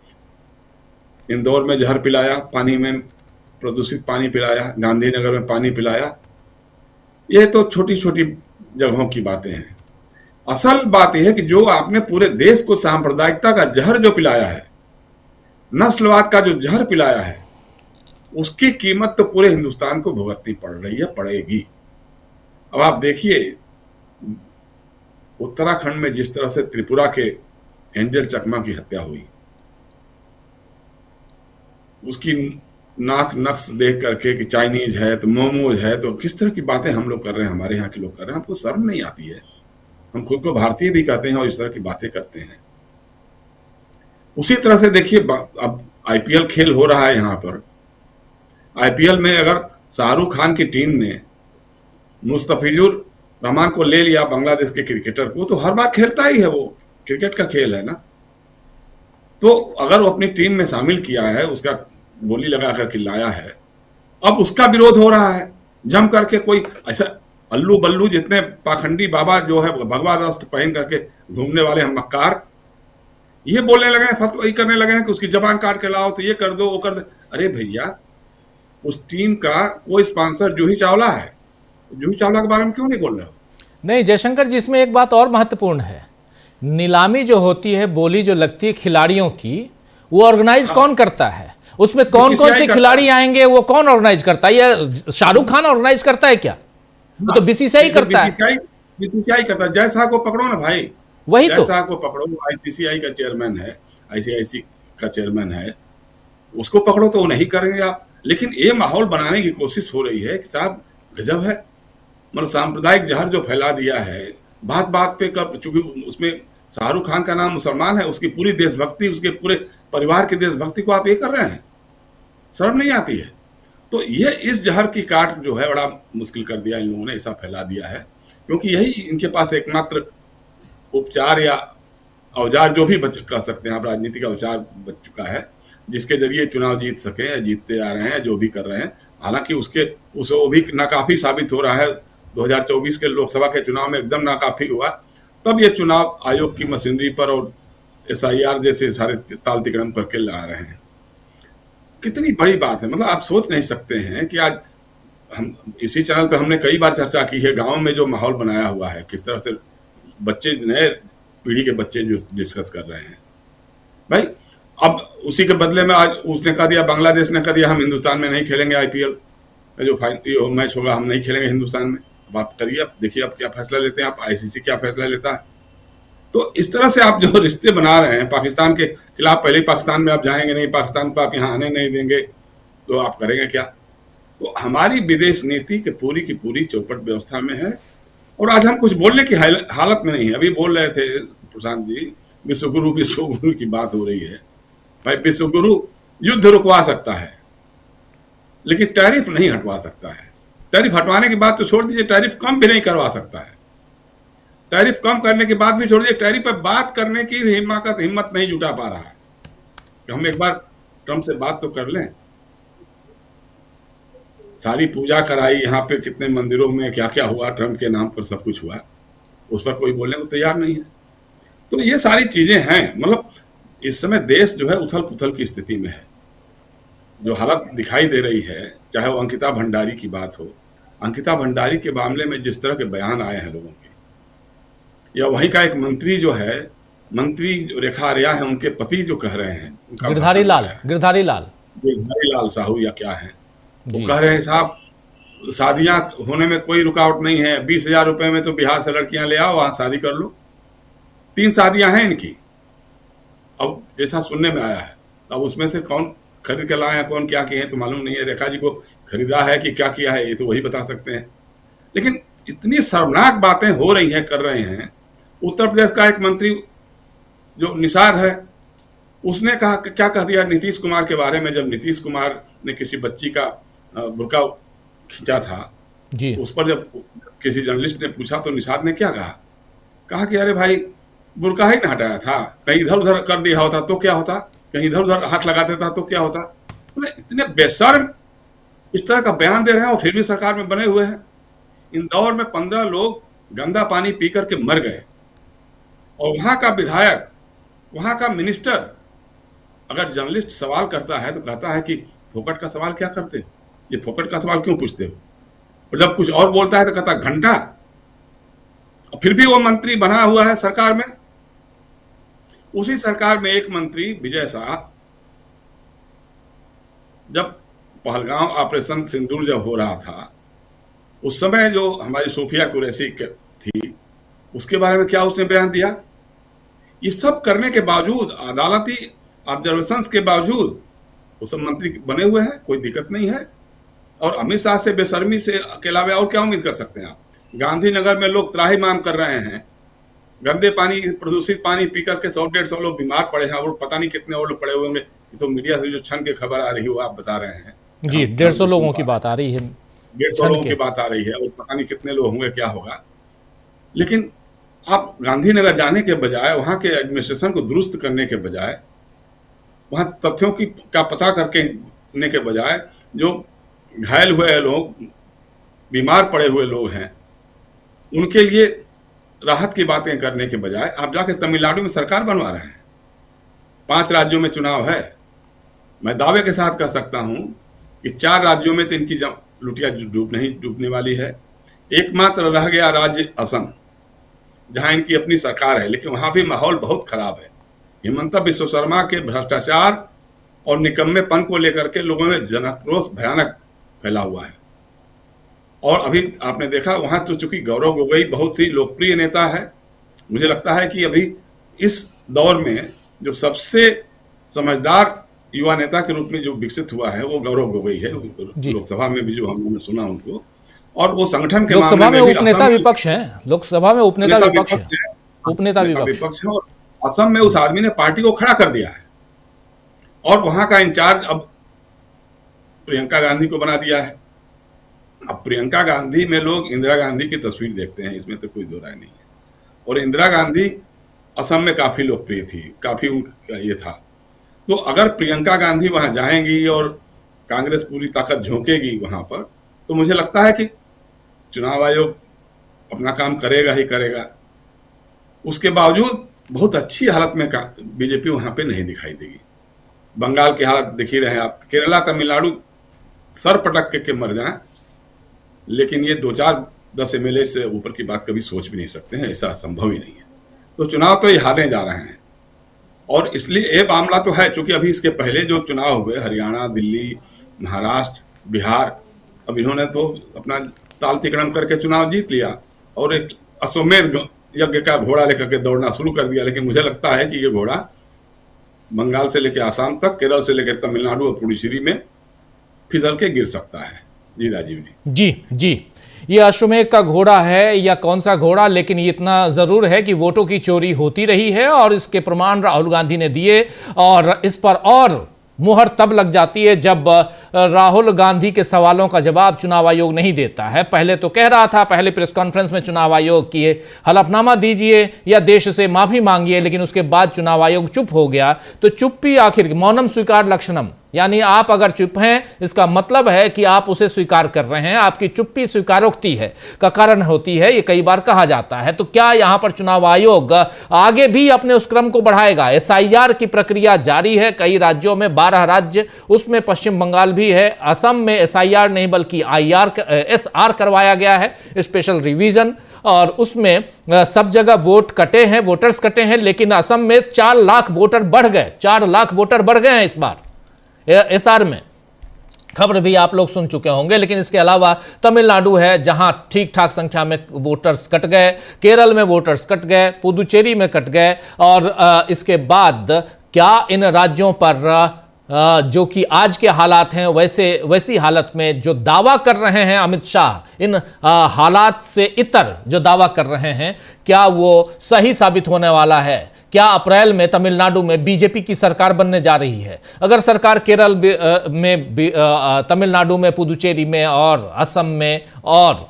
इंदौर में जहर पिलाया, पानी में प्रदूषित पानी पिलाया, गांधीनगर में पानी पिलाया, ये तो छोटी छोटी जगहों की बातें हैं। असल बात यह है कि जो आपने पूरे देश को सांप्रदायिकता का जहर जो पिलाया है, नस्लवाद का जो जहर पिलाया है, उसकी कीमत तो पूरे हिंदुस्तान को भुगतनी पड़ रही है, पड़ेगी। अब आप देखिए, उत्तराखंड में जिस तरह से त्रिपुरा के एंजल चकमा की हत्या हुई, उसकी नाक नक्श देख करके कि चाइनीज है तो मोमोज है, तो किस तरह की बातें हम लोग कर रहे हैं, हमारे यहाँ के लोग कर रहे हैं। हमको शर्म नहीं आती है? हम खुद को भारतीय भी कहते हैं और इस तरह की बातें करते हैं। उसी तरह से देखिए, अब आईपीएल खेल हो रहा है यहाँ पर। आईपीएल में अगर शाहरुख खान की टीम ने मुस्तफिजुर रहमान को ले लिया, बांग्लादेश के क्रिकेटर को, तो हर बार खेलता ही है, वो क्रिकेट का खेल है ना। तो अगर वो अपनी टीम में शामिल किया है, उसका बोली लगा करके लाया है, अब उसका विरोध हो रहा है जम करके। कोई ऐसा अल्लू बल्लू जितने पाखंडी बाबा जो है भगवा वस्त्र पहन करके घूमने वाले हम मक्कार, ये बोलने लगे हैं, फतवा करने लगे हैं कि उसकी जबान काट के लाओ, तो ये कर दो, वो कर दो। अरे भैया, उस टीम का कोई स्पॉन्सर जूही चावला है, जूही चावला के बारे में क्यों नहीं बोल रहे हो? नहीं जयशंकर जी, इसमें एक बात और महत्वपूर्ण है। नीलामी जो होती है, बोली जो लगती है खिलाड़ियों की, वो ऑर्गेनाइज कौन करता है? उसमें कौन कौन से खिलाड़ी आएंगे, वो कौन ऑर्गेनाइज करता है? या शाहरुख खान ऑर्गेनाइज करता है क्या? वो तो बीसीसीआई करता है। बीसीसीआई करता है। जय शाह को पकड़ो ना भाई, वही तो। जय शाह को पकड़ो, आईसीसीआई का चेयरमैन है, आईसीआईसी का चेयरमैन है, उसको पकड़ो तो वो नहीं करेंगे आप। लेकिन ये माहौल बनाने की कोशिश हो रही है कि साहब गजब है, मतलब सांप्रदायिक जहर जो फैला दिया है, बात बात पे कर, चूंकि उसमें शाहरुख खान का नाम मुसलमान है, उसकी पूरी देशभक्ति, उसके पूरे परिवार की देशभक्ति को आप ये कर रहे हैं, शर्म नहीं आती है? तो ये इस जहर की काट जो है बड़ा मुश्किल कर दिया इन लोगों ने, ऐसा फैला दिया है, क्योंकि यही इनके पास एकमात्र उपचार या औजार जो भी कह सकते हैं आप, राजनीति का औजार बच चुका है, जिसके जरिए चुनाव जीत सके या जीतते आ रहे हैं, जो भी कर रहे हैं। हालांकि वो भी नाकाफी साबित हो रहा है। 2024 के लोकसभा के चुनाव में एकदम नाकाफी हुआ, तब ये चुनाव आयोग की मशीनरी पर और SIR जैसे सारे ताल तिकड़म करके ला रहे हैं। कितनी बड़ी बात है, मतलब आप सोच नहीं सकते हैं कि आज हम इसी चैनल पे हमने कई बार चर्चा की है, गांव में जो माहौल बनाया हुआ है, किस तरह से बच्चे, नए पीढ़ी के बच्चे जो डिस्कस कर रहे हैं। भाई अब उसी के बदले में आज उसने कह दिया, बांग्लादेश ने कह दिया हम हिंदुस्तान में नहीं खेलेंगे, IPL का जो मैच होगा हम नहीं खेलेंगे हिंदुस्तान में। अब आप करिए, अब देखिए आप क्या फैसला लेते हैं, आप ICC क्या फैसला लेता है। तो इस तरह से आप जो रिश्ते बना रहे हैं पाकिस्तान के खिलाफ, पहले पाकिस्तान में आप जाएंगे नहीं, पाकिस्तान को आप यहाँ आने नहीं देंगे, तो आप करेंगे क्या? तो हमारी विदेश नीति की पूरी चौपट व्यवस्था में है, और आज हम कुछ बोलने की हालत में नहीं है। अभी बोल रहे थे प्रशांत जी, विश्वगुरु की बात हो रही है। भाई विश्वगुरु युद्ध रुकवा सकता है, लेकिन टैरिफ नहीं हटवा सकता है। टैरिफ हटवाने की बात तो छोड़ दीजिए, टैरिफ कम भी नहीं करवा सकता है। टैरिफ कम करने के बाद भी छोड़ दिए, टैरिफ पर बात करने की हिम्मत नहीं जुटा पा रहा है कि हम एक बार ट्रंप से बात तो कर लें। सारी पूजा कराई, यहाँ पे कितने मंदिरों में क्या क्या हुआ, ट्रंप के नाम पर सब कुछ हुआ, उस पर कोई बोलने को तैयार नहीं है। तो ये सारी चीजें हैं, मतलब इस समय देश जो है उथल पुथल की स्थिति में है। जो हालत दिखाई दे रही है, चाहे वो अंकिता भंडारी की बात हो, अंकिता भंडारी के मामले में जिस तरह के बयान आए हैं लोगों के, या वहीं का एक मंत्री जो है, मंत्री जो रेखा आर्या है, उनके पति जो कह रहे हैं, उनका गिरधारी लाल साहू या क्या है, वो कह रहे हैं साहब शादियां होने में कोई रुकावट नहीं है, 20,000 रुपए में तो बिहार से लड़कियां ले आओ, वहां शादी कर लो। 3 शादियां हैं इनकी, अब ऐसा सुनने में आया है। अब उसमें से कौन खरीद के लाए हैं, कौन क्या किए हैं तो मालूम नहीं है। रेखा जी को खरीदा है कि क्या किया है ये तो वही बता सकते हैं। लेकिन इतनी शर्मनाक बातें हो रही हैं, कर रहे हैं। उत्तर प्रदेश का एक मंत्री जो निषाद है, उसने कहा, क्या कह दिया नीतीश कुमार के बारे में, जब नीतीश कुमार ने किसी बच्ची का बुर्का खींचा था जी, उस पर जब किसी जर्नलिस्ट ने पूछा तो निषाद ने क्या कहा कि अरे भाई बुर्का ही ना हटाया था, कहीं इधर उधर कर दिया होता तो क्या होता, कहीं इधर उधर हाथ लगा देता तो क्या होता। इतने बेशर्म इस तरह का बयान दे रहे हैं और फिर भी सरकार में बने हुए हैं। इंदौर में 15 लोग गंदा पानी पी करके मर गए और वहां का विधायक, वहां का मिनिस्टर अगर जर्नलिस्ट सवाल करता है तो कहता है कि फोकट का सवाल क्या करते हो, ये फोकट का सवाल क्यों पूछते हो, और जब कुछ और बोलता है तो कहता घंटा। और फिर भी वो मंत्री बना हुआ है सरकार में। उसी सरकार में एक मंत्री विजय शाह, जब पहलगांव ऑपरेशन सिंदूर जब हो रहा था उस समय जो हमारी सोफिया कुरैशी थी उसके बारे में क्या उसने बयान दिया। ये सब करने के बावजूद, अदालती ऑब्जर्वेशंस के बावजूद वो सब मंत्री बने हुए हैं, कोई दिक्कत नहीं है। और अमित शाह से बेशर्मी से के अलावा और क्या उम्मीद कर सकते हैं आप। गांधीनगर में लोग त्राही माम कर रहे हैं, गंदे पानी, प्रदूषित पानी पी करके 100-150 लोग बीमार पड़े हैं और पता नहीं कितने और लोग पड़े हुए होंगे। तो मीडिया से जो क्षण की खबर आ रही है वो आप बता रहे हैं जी, 150 लोगों की बात आ रही है, 150 लोगों की बात आ रही है और पता नहीं कितने लोग होंगे, क्या होगा। लेकिन आप गांधीनगर जाने के बजाय, वहां के एडमिनिस्ट्रेशन को दुरुस्त करने के बजाय, वहां तथ्यों का पता करने के बजाय, जो घायल हुए लोग, बीमार पड़े हुए लोग हैं, उनके लिए राहत की बातें करने के बजाय आप जाके तमिलनाडु में सरकार बनवा रहे हैं। 5 राज्यों में चुनाव है। मैं दावे के साथ कह सकता हूं कि 4 राज्यों में तो इनकी लुटिया डूबने वाली है। एकमात्र रह गया राज्य असम, जहां इनकी अपनी सरकार है, लेकिन वहां भी माहौल बहुत खराब है। हिमंता बिस्व शर्मा के भ्रष्टाचार और निकम्मेपन को लेकर के लोगों में जनाक्रोश भयानक फैला हुआ है। और अभी आपने देखा वहां तो चूंकि गौरव गोगोई बहुत ही लोकप्रिय नेता है, मुझे लगता है कि अभी इस दौर में जो सबसे समझदार युवा नेता के रूप में जो विकसित हुआ है वो गौरव गोगोई है। लोकसभा में भी जो हमने सुना उनको, और वो संगठन के लोकसभा में उपनेता विपक्ष हैं, लोकसभा में उपनेता विपक्ष है और असम में उस आदमी ने पार्टी को खड़ा कर दिया है और वहां का इंचार्ज अब प्रियंका गांधी को बना दिया है। अब प्रियंका गांधी में लोग इंदिरा गांधी की तस्वीर देखते हैं, इसमें तो कोई दो राय नहीं है। और इंदिरा गांधी असम में काफी लोकप्रिय थी, काफी उनका ये था। तो अगर प्रियंका गांधी वहां जाएंगी और कांग्रेस पूरी ताकत झोंकेगी वहां पर, तो मुझे लगता है कि चुनाव आयोग अपना काम करेगा ही करेगा। उसके बावजूद बहुत अच्छी हालत में बीजेपी वहां पे नहीं दिखाई देगी। बंगाल की हालत देख ही रहे आप, केरला तमिलनाडु सर पटक के मर जाए, लेकिन ये 2-4-10 MLA से ऊपर की बात कभी सोच भी नहीं सकते हैं, ऐसा संभव ही नहीं है। तो चुनाव तो ये हारने जा रहे हैं। और इसलिए ये मामला तो है, चूंकि अभी इसके पहले जो चुनाव हुए हरियाणा, दिल्ली, महाराष्ट्र, बिहार, अब इन्होंने तो अपना ताल तिकड़म करके चुनाव जीत लिया और एक अश्वमेध यज्ञ का घोड़ा लेकर के दौड़ना शुरू कर दिया। लेकिन मुझे लगता है कि ये घोड़ा बंगाल से लेकर आसाम तक, केरल से लेकर तमिलनाडु और पुडुचेरी में फिसल के गिर सकता है। जी राजीव जी, ये अश्वमेध का घोड़ा है या कौन सा घोड़ा, लेकिन ये इतना जरूर है कि वोटों की चोरी होती रही है और इसके प्रमाण राहुल गांधी ने दिए और इस पर और मुहर तब लग जाती है जब राहुल गांधी के सवालों का जवाब चुनाव आयोग नहीं देता है। पहले तो कह रहा था, पहले प्रेस कॉन्फ्रेंस में चुनाव आयोग की हलफनामा दीजिए या देश से माफी मांगिए, लेकिन उसके बाद चुनाव आयोग चुप हो गया। तो चुप्पी आखिर मौनम स्वीकार लक्षणम, यानी आप अगर चुप हैं इसका मतलब है कि आप उसे स्वीकार कर रहे हैं, आपकी चुप्पी स्वीकारोक्ति है का कारण होती है, ये कई बार कहा जाता है। तो क्या यहां पर चुनाव आयोग आगे भी अपने उस क्रम को बढ़ाएगा? एसआईआर की प्रक्रिया जारी है कई राज्यों में, 12 राज्य, उसमें पश्चिम बंगाल भी है। असम में एसआईआर नहीं बल्कि एसआर करवाया गया है, स्पेशल रिवीजन, और उसमें सब जगह वोट कटे हैं, वोटर्स कटे हैं, लेकिन असम में 4 लाख वोटर बढ़ गए, 4 लाख वोटर बढ़ गए हैं इस बार एसआर में। खबर भी आप लोग सुन चुके होंगे। लेकिन इसके अलावा तमिलनाडु है जहां ठीक ठाक संख्या में वोटर्स कट गए, केरल में वोटर्स कट गए, पुदुचेरी में कट गए, और इसके बाद क्या इन राज्यों पर जो कि आज के हालात हैं वैसी हालत में जो दावा कर रहे हैं अमित शाह, इन हालात से इतर जो दावा कर रहे हैं, क्या वो सही साबित होने वाला है? क्या अप्रैल में तमिलनाडु में बीजेपी की सरकार बनने जा रही है? अगर सरकार केरल में, तमिलनाडु में, पुदुचेरी में और असम में और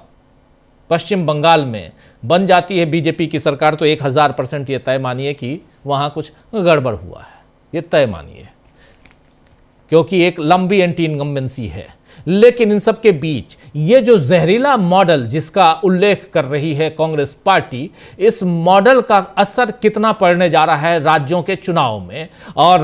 पश्चिम बंगाल में बन जाती है बीजेपी की सरकार, तो 1000% ये तय मानिए कि वहां कुछ गड़बड़ हुआ है, ये तय मानिए, क्योंकि एक लंबी एंटी इनकम्बेंसी है। लेकिन इन सब के बीच ये जो जहरीला मॉडल जिसका उल्लेख कर रही है कांग्रेस पार्टी, इस मॉडल का असर कितना पड़ने जा रहा है राज्यों के चुनाव में? और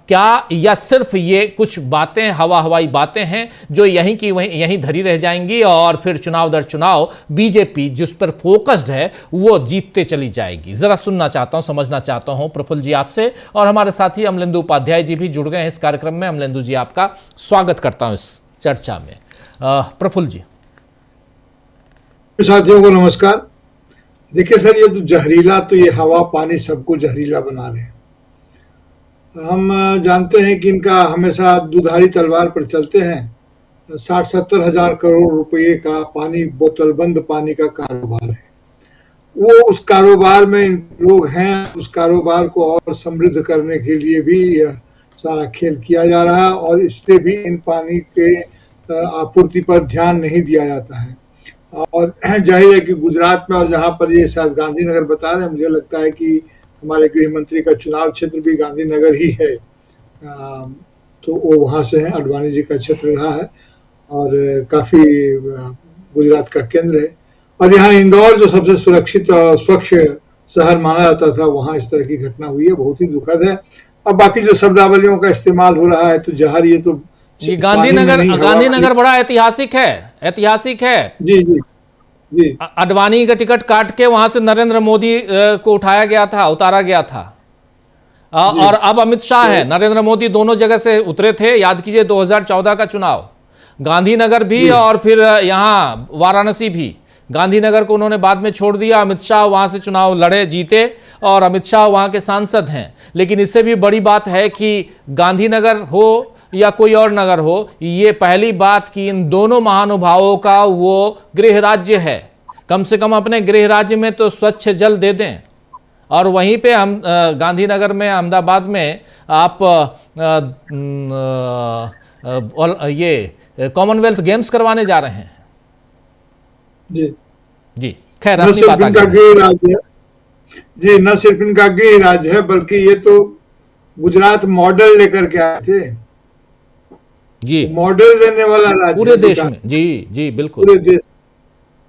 क्या या सिर्फ ये कुछ बातें, हवाई बातें हैं जो यहीं की वहीं यहीं धरी रह जाएंगी और फिर चुनाव दर चुनाव बीजेपी जिस पर फोकस्ड है वो जीतते चली जाएगी? जरा सुनना चाहता हूं, समझना चाहता हूं प्रफुल्ल जी आपसे, और हमारे साथी अमलेंदु उपाध्याय जी भी जुड़ गए हैं इस कार्यक्रम में। अमलेंदु जी, आपका स्वागत करता हूं इस चर्चा में। प्रफुल्ल जी। साथियों को नमस्कार। देखिए सर, ये तो जहरीला, तो ये हवा पानी सबको जहरीला बना रहे हैं। हम जानते हैं कि इनका हमेशा दुधारी तलवार पर चलते हैं। 60-70 हजार करोड़ रुपए का पानी, बोतलबंद पानी का कारोबार है। वो उस कारोबार में लोग हैं, उस कारोबार को और समृद्ध करने के लिए भी सारा खेल किया जा रहा है, और इसलिए भी इन पानी के आपूर्ति पर ध्यान नहीं दिया जाता है। और जाहिर है कि गुजरात में, और जहाँ पर ये शायद गांधीनगर बता रहे हैं, मुझे लगता है कि हमारे गृह मंत्री का चुनाव क्षेत्र भी गांधीनगर ही है, तो वो वहाँ से हैं, अडवाणी जी का क्षेत्र रहा है और काफ़ी गुजरात का केंद्र है। और यहाँ इंदौर जो सबसे सुरक्षित और स्वच्छ शहर माना जाता था, वहाँ इस तरह की घटना हुई है, बहुत ही दुखद है। अब बाकी जो शब्दावलियों का इस्तेमाल हो रहा है, तो जहर, ये तो गांधीनगर बड़ा ऐतिहासिक है। जी जी जी। अडवाणी का टिकट काट के वहां से नरेंद्र मोदी को उठाया गया था, उतारा गया था, और अब अमित शाह है, नरेंद्र मोदी दोनों जगह से उतरे थे। याद कीजिए 2014 का चुनाव, गांधीनगर भी और फिर यहाँ वाराणसी भी। गांधीनगर को उन्होंने बाद में छोड़ दिया, अमित शाह वहां से चुनाव लड़े, जीते, और अमित शाह वहां के सांसद हैं। लेकिन इससे भी बड़ी बात है कि गांधीनगर हो या कोई और नगर हो, ये पहली बात कि इन दोनों महानुभावों का वो गृह राज्य है। कम से कम अपने गृह राज्य में तो स्वच्छ जल दे दें, और वहीं पे हम गांधीनगर में, अहमदाबाद में आप ये कॉमनवेल्थ गेम्स करवाने जा रहे हैं। जी खैर, न सिर्फ इनका गृह राज्य है जी, न सिर्फ इनका गृह राज्य है, बल्कि ये तो गुजरात मॉडल लेकर के आए थे जी, मॉडल देने वाला राज्य पूरे देश में। जी बिल्कुल, पूरे देश।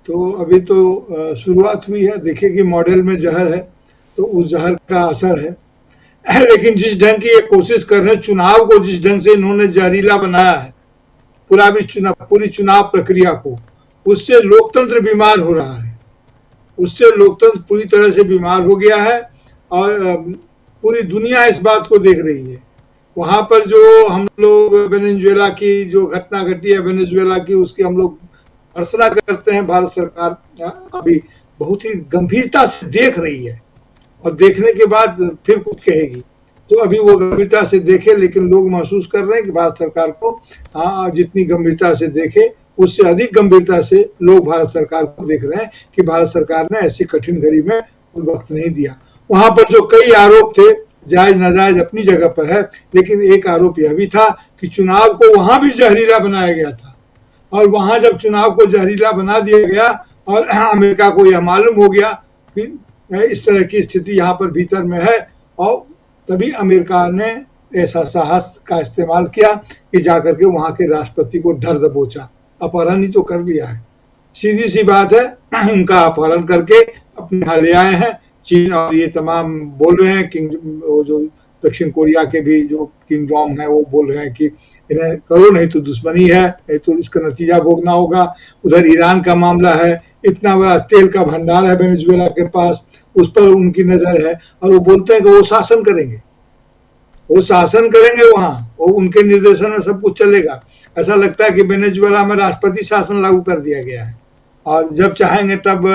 तो अभी तो शुरुआत हुई है, देखिए कि मॉडल में जहर है तो उस जहर का असर है। लेकिन जिस ढंग की ये कोशिश कर रहे हैं, चुनाव को जिस ढंग से इन्होंने जहरीला बनाया है, पूरी चुनाव प्रक्रिया को, उससे लोकतंत्र बीमार हो रहा है, उससे लोकतंत्र पूरी तरह से बीमार हो गया है। और पूरी दुनिया इस बात को देख रही है। वहाँ पर जो हम लोग वेनेजुएला की जो घटना घटी है, वेनेजुएला की, उसकी हम लोग भर्त्सना करते हैं। भारत सरकार अभी बहुत ही गंभीरता से देख रही है, और देखने के बाद फिर कुछ कहेगी। तो अभी वो गंभीरता से देखे, लेकिन लोग महसूस कर रहे हैं कि भारत सरकार को जितनी गंभीरता से देखे, उससे अधिक गंभीरता से लोग भारत सरकार को देख रहे हैं कि भारत सरकार ने ऐसी कठिन घड़ी में कोई वक्त नहीं दिया। वहां पर जो कई आरोप थे, जायज नाजायज अपनी जगह पर है, लेकिन एक आरोप यह भी था कि चुनाव को वहां भी जहरीला बनाया गया था। और वहां जब चुनाव को जहरीला बना दिया गया और अमेरिका को यह मालूम हो गया कि इस तरह की स्थिति यहाँ पर भीतर में है, और तभी अमेरिका ने ऐसा साहस का इस्तेमाल किया कि जाकर के वहां के राष्ट्रपति को धर दबोचा। अपहरण ही तो कर लिया है, सीधी सी बात है। उनका अपहरण करके अपने यहाँ ले आए हैं। चीन और ये तमाम बोल रहे हैं, वो जो दक्षिण कोरिया के भी जो किंग जॉन्ग है वो बोल रहे हैं कि इन्हें करो, नहीं तो दुश्मनी है, नहीं तो इसका नतीजा भोगना होगा। उधर ईरान का मामला है, इतना बड़ा तेल का भंडार है वेनेजुएला के पास, उस पर उनकी नजर है, और वो बोलते हैं कि वो शासन करेंगे, वो शासन करेंगे वहां, वो उनके निर्देशन में सब कुछ चलेगा। ऐसा लगता है कि वेनेजुएला में राष्ट्रपति शासन लागू कर दिया गया है, और जब चाहेंगे तब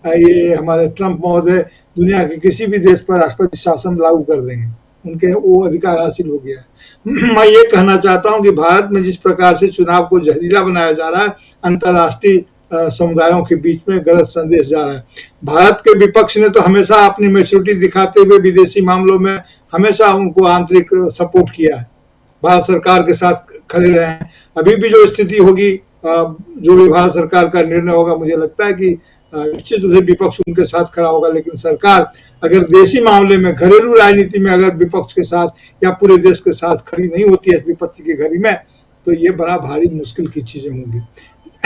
ये हमारे ट्रंप महोदय दुनिया के किसी भी देश पर राष्ट्रपति शासन लागू कर देंगे, उनके वो अधिकार हासिल हो गया है। मैं ये कहना चाहता हूं कि भारत में जिस प्रकार से चुनाव को जहरीला बनाया जा रहा है, अंतर्राष्ट्रीय समुदायों के बीच में गलत संदेश जा रहा है। भारत के विपक्ष ने तो हमेशा अपनी मैच्योरिटी दिखाते हुए विदेशी मामलों में हमेशा उनको आंतरिक सपोर्ट किया है, भारत सरकार के साथ खड़े रहे हैं। अभी भी जो स्थिति होगी, जो भी भारत सरकार का निर्णय होगा, मुझे लगता है कि निश्चित रूप से विपक्ष उनके साथ खड़ा होगा। लेकिन सरकार अगर देशी मामले में, घरेलू राजनीति में अगर विपक्ष के साथ या पूरे देश के साथ खड़ी नहीं होती है विपत्ति की घड़ी में, तो ये बड़ा भारी मुश्किल की चीजें होंगी।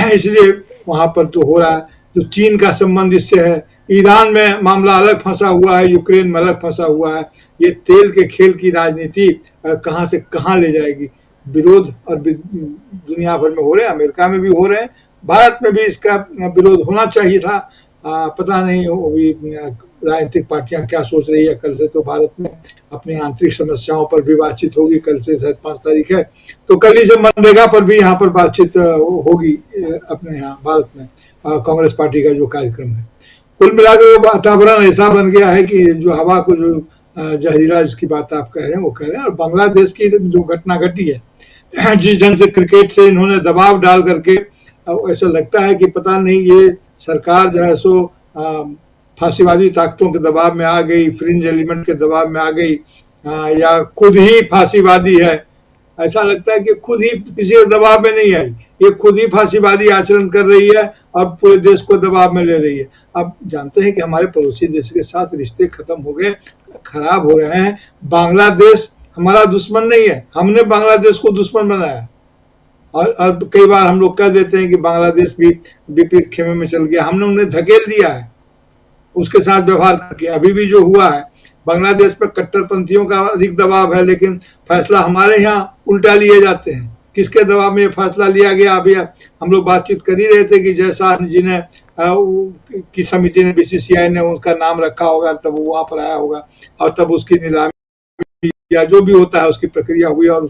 इसलिए वहां पर तो हो रहा है, जो चीन का संबंध इससे है, ईरान में मामला अलग फंसा हुआ है, यूक्रेन में अलग फंसा हुआ है। ये तेल के खेल की राजनीति कहां से कहां ले जाएगी। विरोध और दुनिया भर में हो रहे हैं, अमेरिका में भी हो रहे हैं, भारत में भी इसका विरोध होना चाहिए था। पता नहीं वो भी राजनीतिक पार्टियां क्या सोच रही है। कल से तो भारत में अपनी आंतरिक समस्याओं पर भी बातचीत होगी, कल से शायद 5 तारीख है, तो कल ही से मनरेगा पर भी यहाँ पर बातचीत होगी अपने यहाँ भारत में, कांग्रेस पार्टी का जो कार्यक्रम है। कुल मिलाकर वो वातावरण ऐसा बन गया है कि जो हवा को जो जहरीला जिसकी बात आप कह रहे हैं वो कह रहे हैं। और बांग्लादेश की जो घटना घटी है, जिस ढंग से क्रिकेट से इन्होंने दबाव डाल करके, अब ऐसा लगता है कि पता नहीं ये सरकार जो है सो फांसीवादी ताकतों के दबाव में आ गई, फ्रिंज एलिमेंट के दबाव में आ गई, या खुद ही फांसीवादी है। ऐसा लगता है कि खुद ही किसी दबाव में नहीं आई, ये खुद ही फांसीवादी आचरण कर रही है और पूरे देश को दबाव में ले रही है। अब जानते हैं कि हमारे पड़ोसी देश के साथ रिश्ते खत्म हो गए, खराब हो रहे हैं। बांग्लादेश हमारा दुश्मन नहीं है, हमने बांग्लादेश को दुश्मन बनाया। और कई बार हम लोग कह देते हैं कि बांग्लादेश भी विपरीत खेमे में चल गया, हमने उन्हें धकेल दिया है उसके साथ व्यवहार करके। अभी भी जो हुआ है, बांग्लादेश पर कट्टरपंथियों का अधिक दबाव है, लेकिन फैसला हमारे यहाँ उल्टा लिए जाते हैं। किसके दबाव में फैसला लिया गया? अभी हम लोग बातचीत कर ही रहे थे कि जयशाह जी ने की समिति ने, बीसीसीआई ने उसका नाम रखा होगा, तब वो वहां पर आया होगा और तब उसकी नीलामी या जो भी होता है उसकी प्रक्रिया हुई और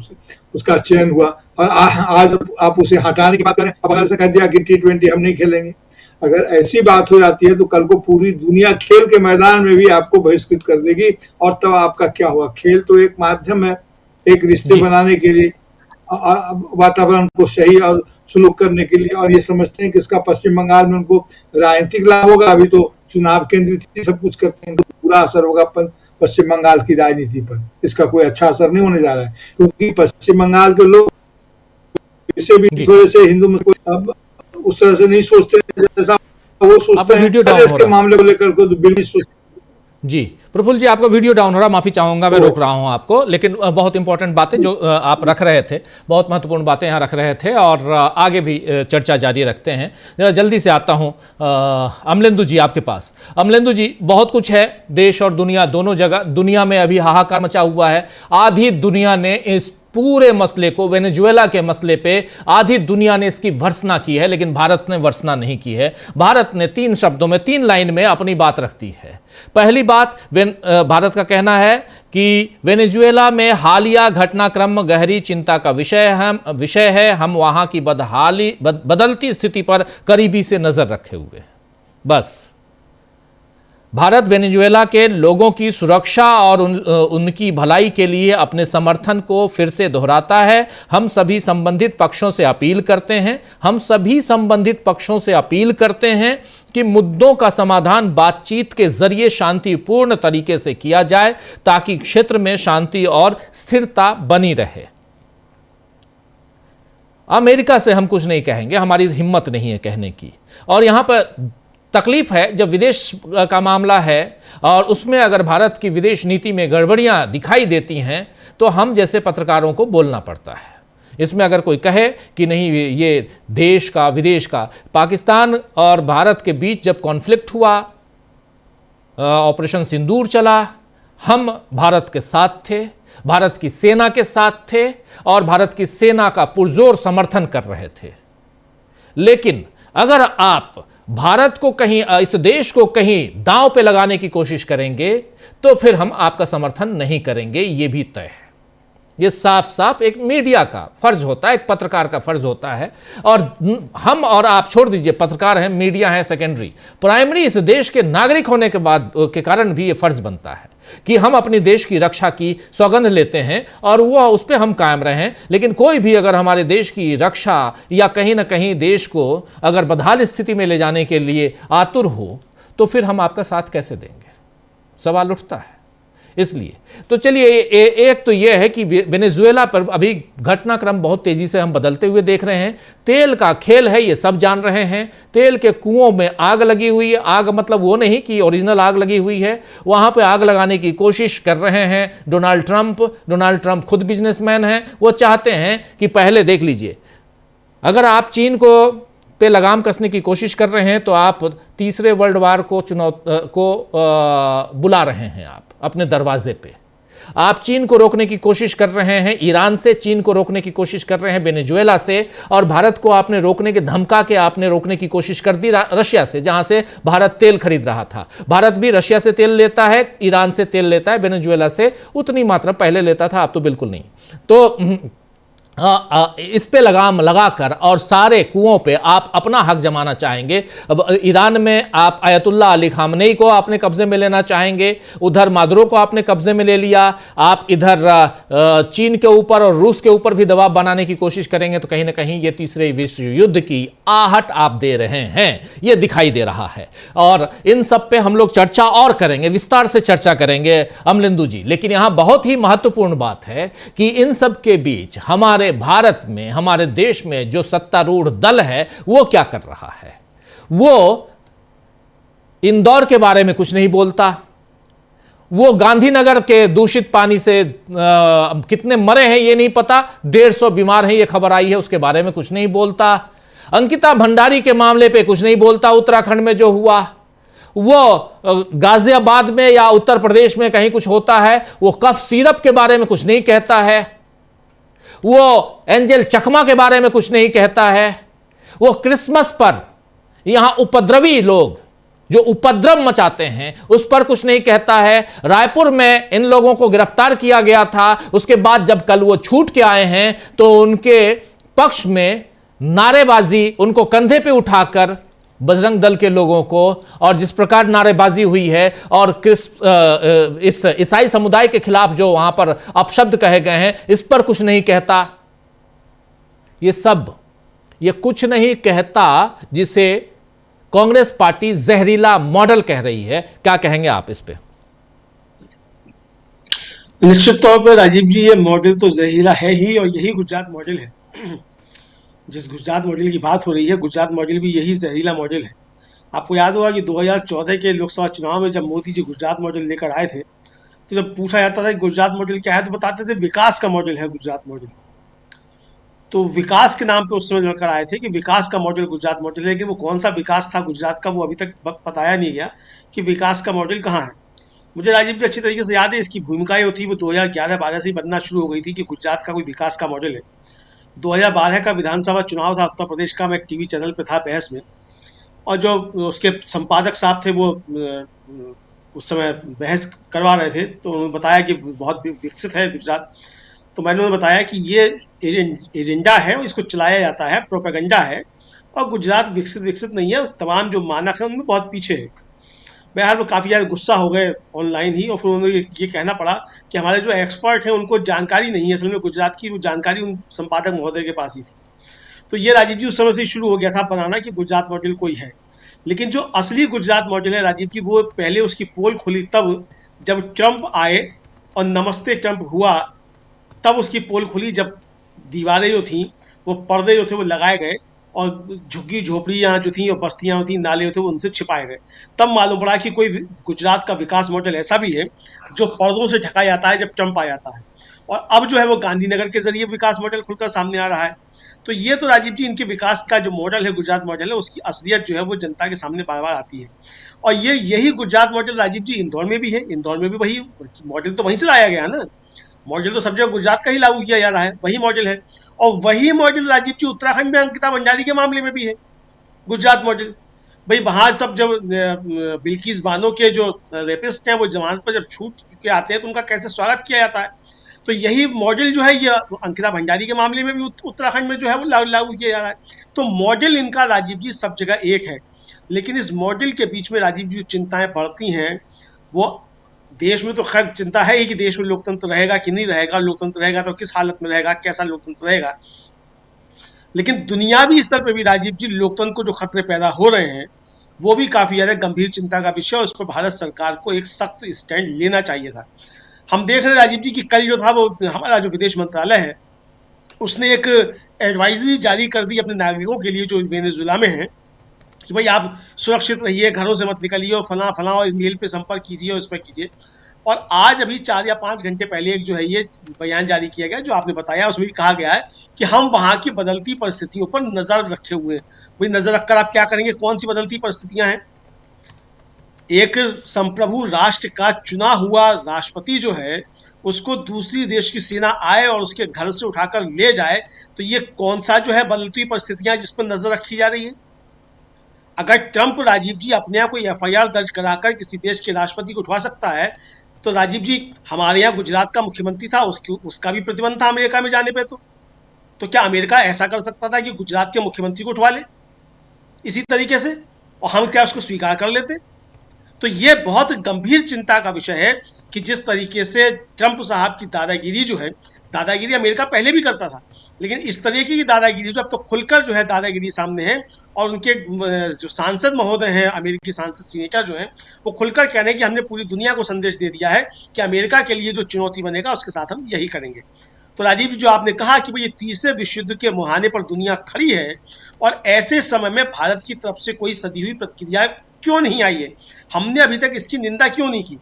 उसका चयन हुआ। और आज आप उसे हटाने की बात करें, अब अलग से कह दिया कि T20 हम नहीं खेलेंगे। अगर ऐसी बात हो जाती है तो कल को पूरी दुनिया खेल के मैदान में भी आपको बहिष्कृत कर देगी, और तब आपका क्या हुआ? खेल तो एक माध्यम है, एक रिश्ते बनाने के लिए, वातावरण को सही और सुलूक करने के लिए। और ये समझते हैं कि इसका पश्चिम बंगाल में उनको राजनीतिक लाभ होगा। अभी तो चुनाव केंद्रित सब कुछ करते हैं, तो पूरा असर होगा पश्चिम बंगाल की राजनीति पर। इसका कोई अच्छा असर नहीं होने जा रहा है, क्योंकि पश्चिम बंगाल के लोग इसे भी थोड़े से हिंदू मुस्लिम उस तरह से नहीं सोचते जैसा वो सोचते हैं। देश के मामले को लेकर को बिल्कुल सोचते। जी प्रफुल्ल जी, आपका वीडियो डाउन हो रहा, माफी चाहूंगा, मैं रोक रहा हूं आपको, लेकिन बहुत इंपॉर्टेंट बातें जो आप रख रहे थे, बहुत महत्वपूर्ण बातें यहाँ रख रहे थे, और आगे भी चर्चा जारी रखते हैं। जरा जल्दी से आता हूं अमलेंदु जी आपके पास। अमलेंदु जी, बहुत कुछ है, देश और दुनिया दोनों जगह, दुनिया में अभी हाहाकार मचा हुआ है। आधी दुनिया ने इस पूरे मसले को, वेनेजुएला के मसले पे आधी दुनिया ने इसकी भर्त्सना की है, लेकिन भारत ने भर्त्सना नहीं की है। भारत ने 3 शब्दों में, 3 लाइन में अपनी बात रखती है। पहली बात, भारत का कहना है कि वेनेजुएला में हालिया घटनाक्रम गहरी चिंता का विषय है। हम वहां की बदलती स्थिति पर करीबी से नजर रखे हुए। बस भारत वेनेजुएला के लोगों की सुरक्षा और उनकी भलाई के लिए अपने समर्थन को फिर से दोहराता है। हम सभी संबंधित पक्षों से अपील करते हैं कि मुद्दों का समाधान बातचीत के जरिए शांतिपूर्ण तरीके से किया जाए ताकि क्षेत्र में शांति और स्थिरता बनी रहे। अमेरिका से हम कुछ नहीं कहेंगे, हमारी हिम्मत नहीं है कहने की। और यहां पर तकलीफ है जब विदेश का मामला है और उसमें अगर भारत की विदेश नीति में गड़बड़ियां दिखाई देती हैं तो हम जैसे पत्रकारों को बोलना पड़ता है। इसमें अगर कोई कहे कि नहीं ये देश का विदेश का, पाकिस्तान और भारत के बीच जब कॉन्फ्लिक्ट हुआ, ऑपरेशन सिंदूर चला, हम भारत के साथ थे, भारत की सेना के साथ थे और भारत की सेना का पुरजोर समर्थन कर रहे थे। लेकिन अगर आप भारत को कहीं, इस देश को कहीं दांव पे लगाने की कोशिश करेंगे तो फिर हम आपका समर्थन नहीं करेंगे, यह भी तय है। यह साफ साफ एक मीडिया का फर्ज होता है, एक पत्रकार का फर्ज होता है। और हम और आप छोड़ दीजिए, पत्रकार हैं, मीडिया है सेकेंडरी, प्राइमरी इस देश के नागरिक होने के कारण भी यह फर्ज बनता है कि हम अपने देश की रक्षा की सौगंध लेते हैं और वह उस पर हम कायम रहें। लेकिन कोई भी अगर हमारे देश की रक्षा या कहीं ना कहीं देश को अगर बदहाल स्थिति में ले जाने के लिए आतुर हो तो फिर हम आपका साथ कैसे देंगे, सवाल उठता है। इसलिए तो चलिए, एक तो यह है कि वेनेजुएला पर अभी घटनाक्रम बहुत तेजी से हम बदलते हुए देख रहे हैं। तेल का खेल है, ये सब जान रहे हैं। तेल के कुओं में आग लगी हुई है। आग मतलब वो नहीं कि ओरिजिनल आग लगी हुई है, वहां पे आग लगाने की कोशिश कर रहे हैं डोनाल्ड ट्रंप खुद बिजनेसमैन हैं। वो चाहते हैं कि पहले देख लीजिए, अगर आप चीन को पे लगाम कसने की कोशिश कर रहे हैं तो आप तीसरे वर्ल्ड वार को बुला रहे हैं आप अपने दरवाजे पे। आप चीन को रोकने की कोशिश कर रहे हैं, ईरान से चीन को रोकने की कोशिश कर रहे हैं, वेनेजुएला से, और भारत को आपने रोकने के धमका के आपने रोकने की कोशिश कर दी रशिया से, जहां से भारत तेल खरीद रहा था। भारत भी रशिया से तेल लेता है, ईरान से तेल लेता है, वेनेजुएला से उतनी मात्रा पहले लेता था, अब तो बिल्कुल नहीं। तो इस पे लगाम लगाकर और सारे कुओं पे आप अपना हक जमाना चाहेंगे। अब ईरान में आप अयतुल्ला अली खामनेई को आपने कब्जे में लेना चाहेंगे, उधर मादुरो को आपने कब्जे में ले लिया, आप इधर चीन के ऊपर और रूस के ऊपर भी दबाव बनाने की कोशिश करेंगे तो कहीं ना कहीं ये तीसरे विश्व युद्ध की आहट आप दे रहे हैं, ये दिखाई दे रहा है। और इन सब पे हम लोग चर्चा और करेंगे, विस्तार से चर्चा करेंगे अमलेंदु जी। लेकिन यहां बहुत ही महत्वपूर्ण बात है कि इन सब के बीच हमारे भारत में, हमारे देश में जो सत्तारूढ़ दल है वो क्या कर रहा है। वो इंदौर के बारे में कुछ नहीं बोलता, वो गांधीनगर के दूषित पानी से कितने मरे हैं ये नहीं पता, 150 बीमार हैं ये खबर आई है, उसके बारे में कुछ नहीं बोलता। अंकिता भंडारी के मामले पे कुछ नहीं बोलता, उत्तराखंड में जो हुआ। वो गाजियाबाद में या उत्तर प्रदेश में कहीं कुछ होता है, वो कफ सिरप के बारे में कुछ नहीं कहता है, वो एंजल चकमा के बारे में कुछ नहीं कहता है, वो क्रिसमस पर यहां उपद्रवी लोग जो उपद्रव मचाते हैं उस पर कुछ नहीं कहता है। रायपुर में इन लोगों को गिरफ्तार किया गया था, उसके बाद जब कल वो छूट के आए हैं तो उनके पक्ष में नारेबाजी, उनको कंधे पे उठाकर बजरंग दल के लोगों को, और जिस प्रकार नारेबाजी हुई है और इस ईसाई समुदाय के खिलाफ जो वहां पर अपशब्द कहे गए हैं, इस पर कुछ नहीं कहता। ये कुछ नहीं कहता जिसे कांग्रेस पार्टी जहरीला मॉडल कह रही है। क्या कहेंगे आप इस पे? निश्चित तौर पर राजीव जी, ये मॉडल तो जहरीला है ही, और यही गुजरात मॉडल है। जिस गुजरात मॉडल की बात हो रही है, गुजरात मॉडल भी यही जहरीला मॉडल है। आपको याद होगा कि 2014 के लोकसभा चुनाव में जब मोदी जी गुजरात मॉडल लेकर आए थे तो जब पूछा जाता था कि गुजरात मॉडल क्या है तो बताते थे विकास का मॉडल है गुजरात मॉडल। तो विकास के नाम पे उस समय लेकर आए थे कि विकास का मॉडल गुजरात मॉडल है, लेकिन वो कौन सा विकास था गुजरात का वो अभी तक बताया नहीं गया कि विकास का मॉडल कहाँ है। मुझे राजीव जी अच्छी तरीके से याद है, इसकी भूमिका ये थी, वो 2011-12 से ही बनना शुरू हो गई थी कि गुजरात का कोई विकास का मॉडल है। 2012 का विधानसभा चुनाव था उत्तर प्रदेश का, मैं एक टीवी चैनल पे था बहस में, और जो उसके संपादक साहब थे वो उस समय बहस करवा रहे थे, तो उन्होंने बताया कि बहुत विकसित है गुजरात। तो मैंने उन्हें बताया कि ये एजेंडा है, इसको चलाया जाता है, प्रोपेगेंडा है, और गुजरात विकसित नहीं है, तमाम जो मानक है उनमें बहुत पीछे है। बहरहाल वो काफ़ी ज़्यादा गुस्सा हो गए ऑनलाइन ही, और फिर उन्होंने ये कहना पड़ा कि हमारे जो एक्सपर्ट हैं उनको जानकारी नहीं है, असल में गुजरात की वो जानकारी उन संपादक महोदय के पास ही थी। तो ये राजीव जी उस समय से शुरू हो गया था बनाना कि गुजरात मॉडल कोई है। लेकिन जो असली गुजरात मॉडल है राजीव जी, वो पहले उसकी पोल खुली तब जब ट्रंप आए और नमस्ते ट्रंप हुआ, तब उसकी पोल खुली, जब दीवारें जो थी, वो पर्दे जो थे वो लगाए गए और झुग्गी झोपड़ियाँ जो थी और बस्तियाँ थी, नाले थे, वो उनसे छिपाए गए। तब मालूम पड़ा कि कोई गुजरात का विकास मॉडल ऐसा भी है जो पर्दों से ढका जाता है जब ट्रंप आ जाता है, और अब जो है वो गांधीनगर के जरिए विकास मॉडल खुलकर सामने आ रहा है। तो ये तो राजीव जी इनके विकास का जो मॉडल है, गुजरात मॉडल है, उसकी असलियत जो है वो जनता के सामने बार बार आती है। और यही गुजरात मॉडल राजीव जी इंदौर में भी है। इंदौर में भी वही मॉडल तो वहीं से लाया गया ना, मॉडल तो सब जगह गुजरात का ही लागू किया जा रहा है, वही मॉडल है। और वही मॉडल राजीव जी उत्तराखंड में अंकिता भंडारी के मामले में भी है, गुजरात मॉडल। भाई वहाँ सब जब बिल्किस बानो के जो रेपिस्ट हैं वो जमानत पर जब छूट के आते हैं तो उनका कैसे स्वागत किया जाता है, तो यही मॉडल जो है ये अंकिता भंडारी के मामले में भी उत्तराखंड में जो है वो लागू किया जा रहा है। तो मॉडल इनका राजीव जी सब जगह एक है, लेकिन इस मॉडल के बीच में राजीव जी चिंताएं बढ़ती हैं। वो देश में तो खैर चिंता है ही कि देश में लोकतंत्र रहेगा कि नहीं रहेगा, लोकतंत्र रहेगा तो किस हालत में रहेगा, कैसा लोकतंत्र रहेगा। लेकिन दुनियावी स्तर पर भी राजीव जी लोकतंत्र को जो खतरे पैदा हो रहे हैं वो भी काफ़ी ज़्यादा गंभीर चिंता का विषय है। उस पर भारत सरकार को एक सख्त स्टैंड लेना चाहिए था। हम देख रहे हैं राजीव जी कि कल जो था वो हमारा जो विदेश मंत्रालय है उसने एक एडवाइजरी जारी कर दी अपने नागरिकों के लिए जो वेनेजुएला में हैं कि भाई आप सुरक्षित रहिए, घरों से मत निकलिए, और फला फला और मेल पे संपर्क कीजिए और इस पर कीजिए। और आज अभी 4 या 5 घंटे पहले एक जो है ये बयान जारी किया गया जो आपने बताया, उसमें भी कहा गया है कि हम वहाँ की बदलती परिस्थितियों पर नज़र रखे हुए हैं। भाई नज़र रखकर आप क्या करेंगे, कौन सी बदलती परिस्थितियाँ हैं? एक संप्रभु राष्ट्र का चुना हुआ राष्ट्रपति जो है उसको दूसरी देश की सेना आए और उसके घर से उठाकर ले जाए, तो ये कौन सा जो है बदलती परिस्थितियाँ जिस पर नज़र रखी जा रही है? अगर ट्रंप राजीव जी अपने यहाँ कोई FIR दर्ज कराकर किसी देश के राष्ट्रपति को उठवा सकता है, तो राजीव जी हमारे यहाँ गुजरात का मुख्यमंत्री था, उसका भी प्रतिबंध था अमेरिका में जाने पे। तो क्या अमेरिका ऐसा कर सकता था कि गुजरात के मुख्यमंत्री को उठवा ले इसी तरीके से, और हम क्या उसको स्वीकार कर लेते? तो ये बहुत गंभीर चिंता का विषय है कि जिस तरीके से ट्रंप साहब की दादागिरी जो है, दादागिरी अमेरिका पहले भी करता था, लेकिन इस तरीके की दादागिरी जो अब तो खुलकर जो है दादागिरी सामने है, और उनके जो सांसद महोदय हैं, अमेरिकी सांसद सीनेटर जो हैं, वो खुलकर कह रहे हैं कि हमने पूरी दुनिया को संदेश दे दिया है कि अमेरिका के लिए जो चुनौती बनेगा उसके साथ हम यही करेंगे। तो राजीव जी जो आपने कहा कि भाई ये तीसरे विश्व युद्ध के मुहाने पर दुनिया खड़ी है, और ऐसे समय में भारत की तरफ से कोई सदी हुई प्रतिक्रिया क्यों नहीं आई है? हमने अभी तक इसकी निंदा क्यों नहीं की?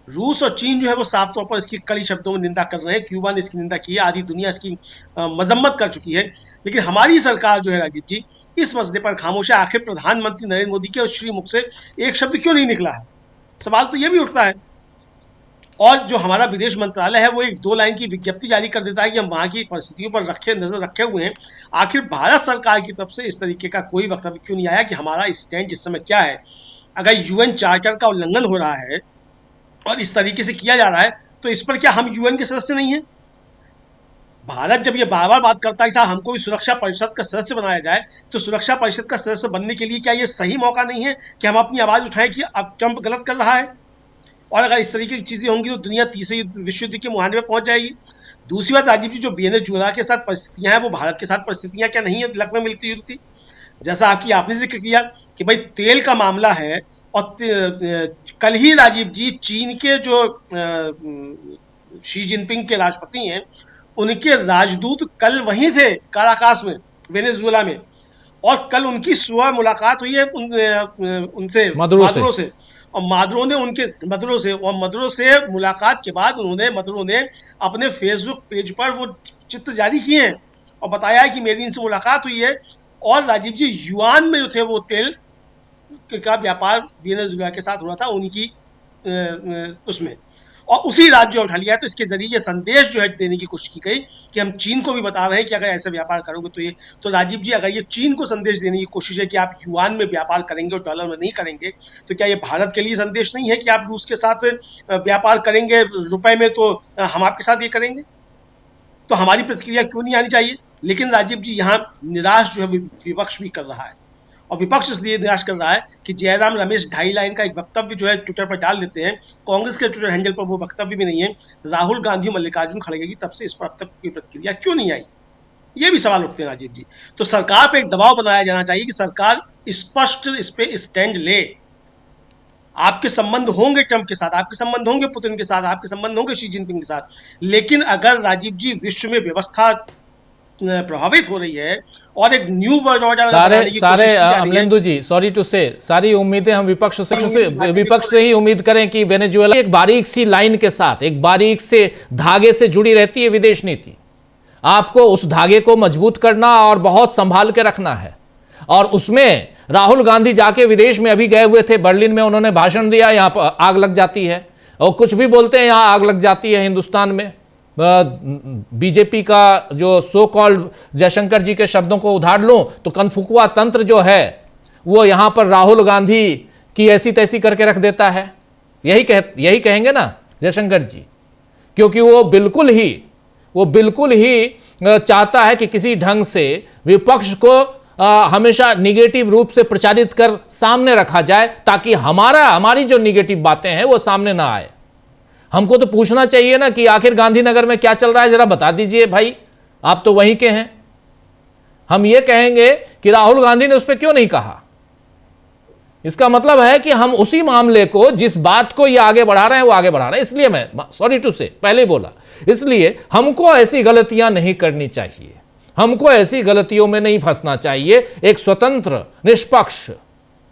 रूस और चीन जो है वो साफ तौर पर इसकी कड़ी शब्दों में निंदा कर रहे हैं, क्यूबा ने इसकी निंदा की है, आधी दुनिया इसकी मजम्मत कर चुकी है, लेकिन हमारी सरकार जो है राजीव जी इस मसले पर खामोश है। आखिर प्रधानमंत्री नरेंद्र मोदी के श्री मुख से एक शब्द क्यों नहीं निकला है? सवाल तो ये भी उठता है। और जो हमारा विदेश मंत्रालय है वो एक 2 लाइन की विज्ञप्ति जारी कर देता है कि हम वहाँ की परिस्थितियों पर नजर रखे हुए हैं। आखिर भारत सरकार की तरफ से इस तरीके का कोई वक्तव्य क्यों नहीं आया कि हमारा स्टैंड इस समय क्या है? अगर UN चार्टर का उल्लंघन हो रहा है और इस तरीके से किया जा रहा है, तो इस पर क्या हम UN के सदस्य नहीं हैं? भारत जब ये बार बार बात करता है कि साहब हमको भी सुरक्षा परिषद का सदस्य बनाया जाए, तो सुरक्षा परिषद का सदस्य बनने के लिए क्या ये सही मौका नहीं है कि हम अपनी आवाज़ उठाएं कि अब ट्रंप गलत कर रहा है? और अगर इस तरीके की चीज़ें होंगी तो दुनिया तीसरे विश्व युद्ध के मुहाने में पहुंच जाएगी। दूसरी बात राजीव जी, जो वेनेजुएला के साथ परिस्थितियाँ हैं वो भारत के साथ परिस्थितियाँ क्या नहीं है लगभग मिलती जुलती? जैसा आपने जिक्र किया कि भाई तेल का मामला है, और कल ही राजीव जी चीन के जो शी जिनपिंग के राष्ट्रपति हैं उनके राजदूत कल वहीं थे काराकास में, वेनेजुएला में, और कल उनकी सुबह मुलाकात हुई है उनसे मादुरो से, और मदुरो से मुलाकात के बाद मदुरो ने अपने फेसबुक पेज पर वो चित्र जारी किए हैं और बताया है कि मेरी इनसे मुलाकात हुई है, और राजीव जी युआन में जो थे वो तेल का व्यापार वेनेजुएला के साथ हो रहा था उनकी उसमें, और उसी राज्य उठा लिया है। तो इसके जरिए ये संदेश जो है देने की कोशिश की गई कि हम चीन को भी बता रहे हैं कि अगर ऐसा व्यापार करोगे तो राजीव जी अगर ये चीन को संदेश देने की कोशिश है कि आप युआन में व्यापार करेंगे और डॉलर में नहीं करेंगे, तो क्या ये भारत के लिए संदेश नहीं है कि आप रूस के साथ व्यापार करेंगे रुपए में तो हम आपके साथ ये करेंगे? तो हमारी प्रतिक्रिया क्यों नहीं आनी चाहिए? लेकिन राजीव जी यहाँ निराश जो है विपक्ष भी कर रहा है, और विपक्ष इसलिए निराश कर रहा है कि जयराम रमेश 2.5 लाइन का एक वक्तव्य जो है ट्विटर पर डाल देते हैं, कांग्रेस के ट्विटर हैंडल पर वो वक्तव्य भी नहीं है, राहुल गांधी और मल्लिकार्जुन खड़गे की तब से इस पर अब तक कोई प्रतिक्रिया क्यों नहीं आई, ये भी सवाल उठते हैं राजीव जी। तो सरकार पे एक दबाव बनाया जाना चाहिए कि सरकार स्पष्ट इस पे स्टैंड ले। आपके संबंध होंगे ट्रंप के साथ, आपके संबंध होंगे पुतिन के साथ, आपके संबंध होंगे शी जिनपिंग के साथ, लेकिन अगर राजीव जी विश्व में व्यवस्था प्रभावित हो रही है और एक न्यू वर्ल्ड ऑर्डर सारे अमलेंदु जी, सॉरी टू से, सारी उम्मीदें हम विपक्ष से ही उम्मीद करें कि वेनेजुएला एक बारीक सी लाइन के साथ, एक बारीक से धागे से जुड़ी रहती है विदेश नीति। आपको उस धागे को मजबूत करना और बहुत संभाल के रखना है। और उसमें राहुल गांधी जाके विदेश में अभी गए हुए थे, बर्लिन में उन्होंने भाषण दिया, यहां पर आग लग जाती है, और कुछ भी बोलते हैं यहां आग लग जाती है हिंदुस्तान में। बीजेपी का जो सो कॉल्ड, जयशंकर जी के शब्दों को उधार लूं तो कनफुकुआ तंत्र जो है वो यहां पर राहुल गांधी की ऐसी तैसी करके रख देता है। यही कहेंगे ना जयशंकर जी, क्योंकि वो बिल्कुल ही चाहता है कि किसी ढंग से विपक्ष को हमेशा निगेटिव रूप से प्रचारित कर सामने रखा जाए, ताकि हमारी जो निगेटिव बातें हैं वो सामने ना आए। हमको तो पूछना चाहिए ना कि आखिर गांधीनगर में क्या चल रहा है, जरा बता दीजिए भाई, आप तो वहीं के हैं। हम ये कहेंगे कि राहुल गांधी ने उस पर क्यों नहीं कहा, इसका मतलब है कि हम उसी मामले को, जिस बात को ये आगे बढ़ा रहे हैं वो आगे बढ़ा रहे हैं। इसलिए मैं सॉरी टू से पहले ही बोला, इसलिए हमको ऐसी गलतियां नहीं करनी चाहिए, हमको ऐसी गलतियों में नहीं फंसना चाहिए। एक स्वतंत्र निष्पक्ष,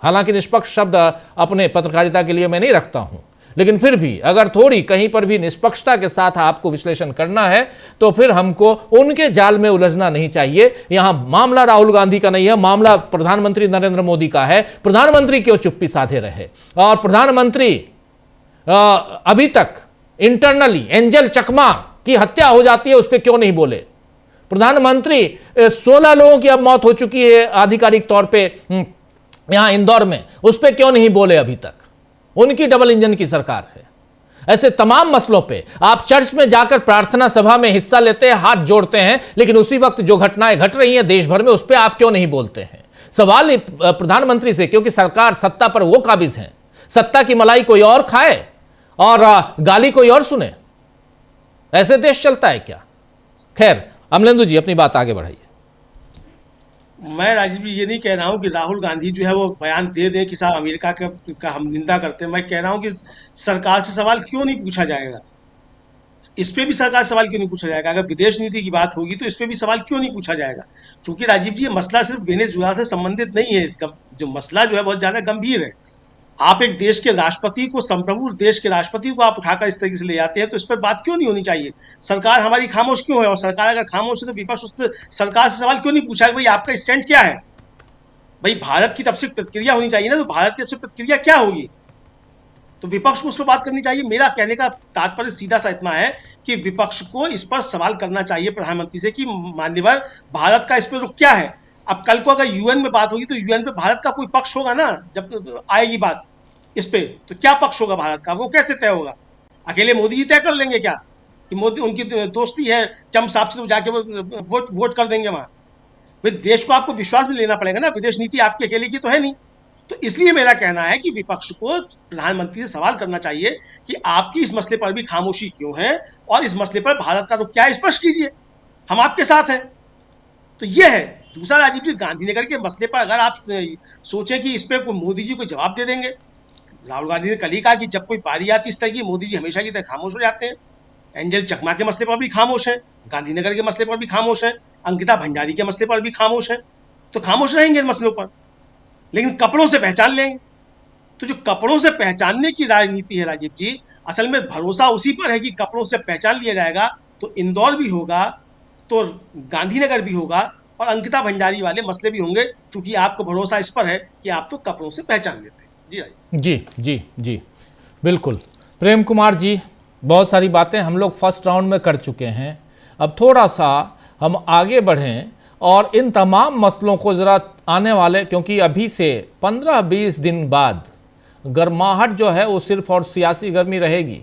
हालांकि निष्पक्ष शब्द अपने पत्रकारिता के लिए मैं नहीं रखता हूं, लेकिन फिर भी अगर थोड़ी कहीं पर भी निष्पक्षता के साथ आपको विश्लेषण करना है तो फिर हमको उनके जाल में उलझना नहीं चाहिए। यहां मामला राहुल गांधी का नहीं है, मामला प्रधानमंत्री नरेंद्र मोदी का है। प्रधानमंत्री क्यों चुप्पी साधे रहे, और प्रधानमंत्री अभी तक इंटरनली एंजल चकमा की हत्या हो जाती है उस पर क्यों नहीं बोले। प्रधानमंत्री 16 लोगों की अब मौत हो चुकी है आधिकारिक तौर पे यहां इंदौर में, उस पर क्यों नहीं बोले अभी तक। उनकी डबल इंजन की सरकार है। ऐसे तमाम मसलों पे आप चर्च में जाकर प्रार्थना सभा में हिस्सा लेते हैं, हाथ जोड़ते हैं, लेकिन उसी वक्त जो घटनाएं घट रही हैं देश भर में उस पर आप क्यों नहीं बोलते हैं। सवाल प्रधानमंत्री से, क्योंकि सरकार सत्ता पर वो काबिज है, सत्ता की मलाई कोई और खाए और गाली कोई और सुने, ऐसे देश चलता है क्या। खैर अमलेंदु जी अपनी बात आगे बढ़ाइए। मैं राजीव जी ये नहीं कह रहा हूं कि राहुल गांधी जो है वो बयान दे दें कि साहब अमेरिका का हम निंदा करते हैं। मैं कह रहा हूं कि सरकार से सवाल क्यों नहीं पूछा जाएगा, इस पे भी सरकार सवाल क्यों नहीं पूछा जाएगा। अगर विदेश नीति की बात होगी तो इस पे भी सवाल क्यों नहीं पूछा जाएगा, क्योंकि राजीव जी ये मसला सिर्फ वेनेजुएला से संबंधित नहीं है। जो मसला जो है बहुत ज्यादा गंभीर है। आप एक देश के राष्ट्रपति को, संप्रभु देश के राष्ट्रपति को आप उठाकर इस तरीके से ले जाते हैं, तो इस पर बात क्यों नहीं होनी चाहिए। सरकार हमारी खामोश क्यों है, और सरकार अगर खामोश है तो विपक्ष उस सरकार से सवाल क्यों नहीं पूछा है भाई आपका स्टैंड क्या है। भाई भारत की तरफ से प्रतिक्रिया होनी चाहिए ना, तो भारत की तरफ से प्रतिक्रिया क्या होगी, तो विपक्ष को उस पर बात करनी चाहिए। मेरा कहने का तात्पर्य सीधा सा इतना है कि विपक्ष को इस पर सवाल करना चाहिए प्रधानमंत्री से कि मान्यवर भारत का इस पर रुख क्या है। अब कल को अगर यूएन में बात होगी तो यूएन पे भारत का कोई पक्ष होगा ना, जब आएगी बात इस पे, तो क्या पक्ष होगा भारत का, वो कैसे तय होगा। अकेले मोदी जी तय कर लेंगे क्या कि मोदी उनकी दोस्ती है ट्रंप साहब से, तो जाके वोट कर देंगे वहां। भाई देश को आपको विश्वास में लेना पड़ेगा ना, विदेश नीति आपकी अकेले की तो है नहीं। तो इसलिए मेरा कहना है कि विपक्ष को प्रधानमंत्री से सवाल करना चाहिए कि आपकी इस मसले पर भी खामोशी क्यों है, और इस मसले पर भारत का रुख क्या है, स्पष्ट कीजिए, हम आपके साथ हैं। तो ये है। दूसरा राजीव जी, गांधीनगर के मसले पर अगर आप सोचें कि इस पर मोदी जी को जवाब दे देंगे, राहुल गांधी ने कल ही कहा कि जब कोई बारी आती इस तरह की मोदी जी हमेशा की तरह खामोश हो जाते हैं। एंजल चकमा के मसले पर भी खामोश हैं, गांधीनगर के मसले पर भी खामोश हैं, अंकिता भंडारी के मसले पर भी खामोश हैं। तो खामोश रहेंगे इन मसलों पर, लेकिन कपड़ों से पहचान लेंगे। तो जो कपड़ों से पहचानने की राजनीति है राजीव जी, असल में भरोसा उसी पर है कि कपड़ों से पहचान लिया जाएगा तो इंदौर भी होगा, तो गांधीनगर भी होगा, और अंकिता भंडारी वाले मसले भी होंगे, क्योंकि आपको भरोसा इस पर है कि आप तो कपड़ों से पहचान लेते हैं। जी बिल्कुल। प्रेम कुमार जी, बहुत सारी बातें हम लोग फर्स्ट राउंड में कर चुके हैं, अब थोड़ा सा हम आगे बढ़ें और इन तमाम मसलों को ज़रा आने वाले, क्योंकि अभी से 15-20 दिन बाद गर्माहट जो है वो सिर्फ और सियासी गर्मी रहेगी।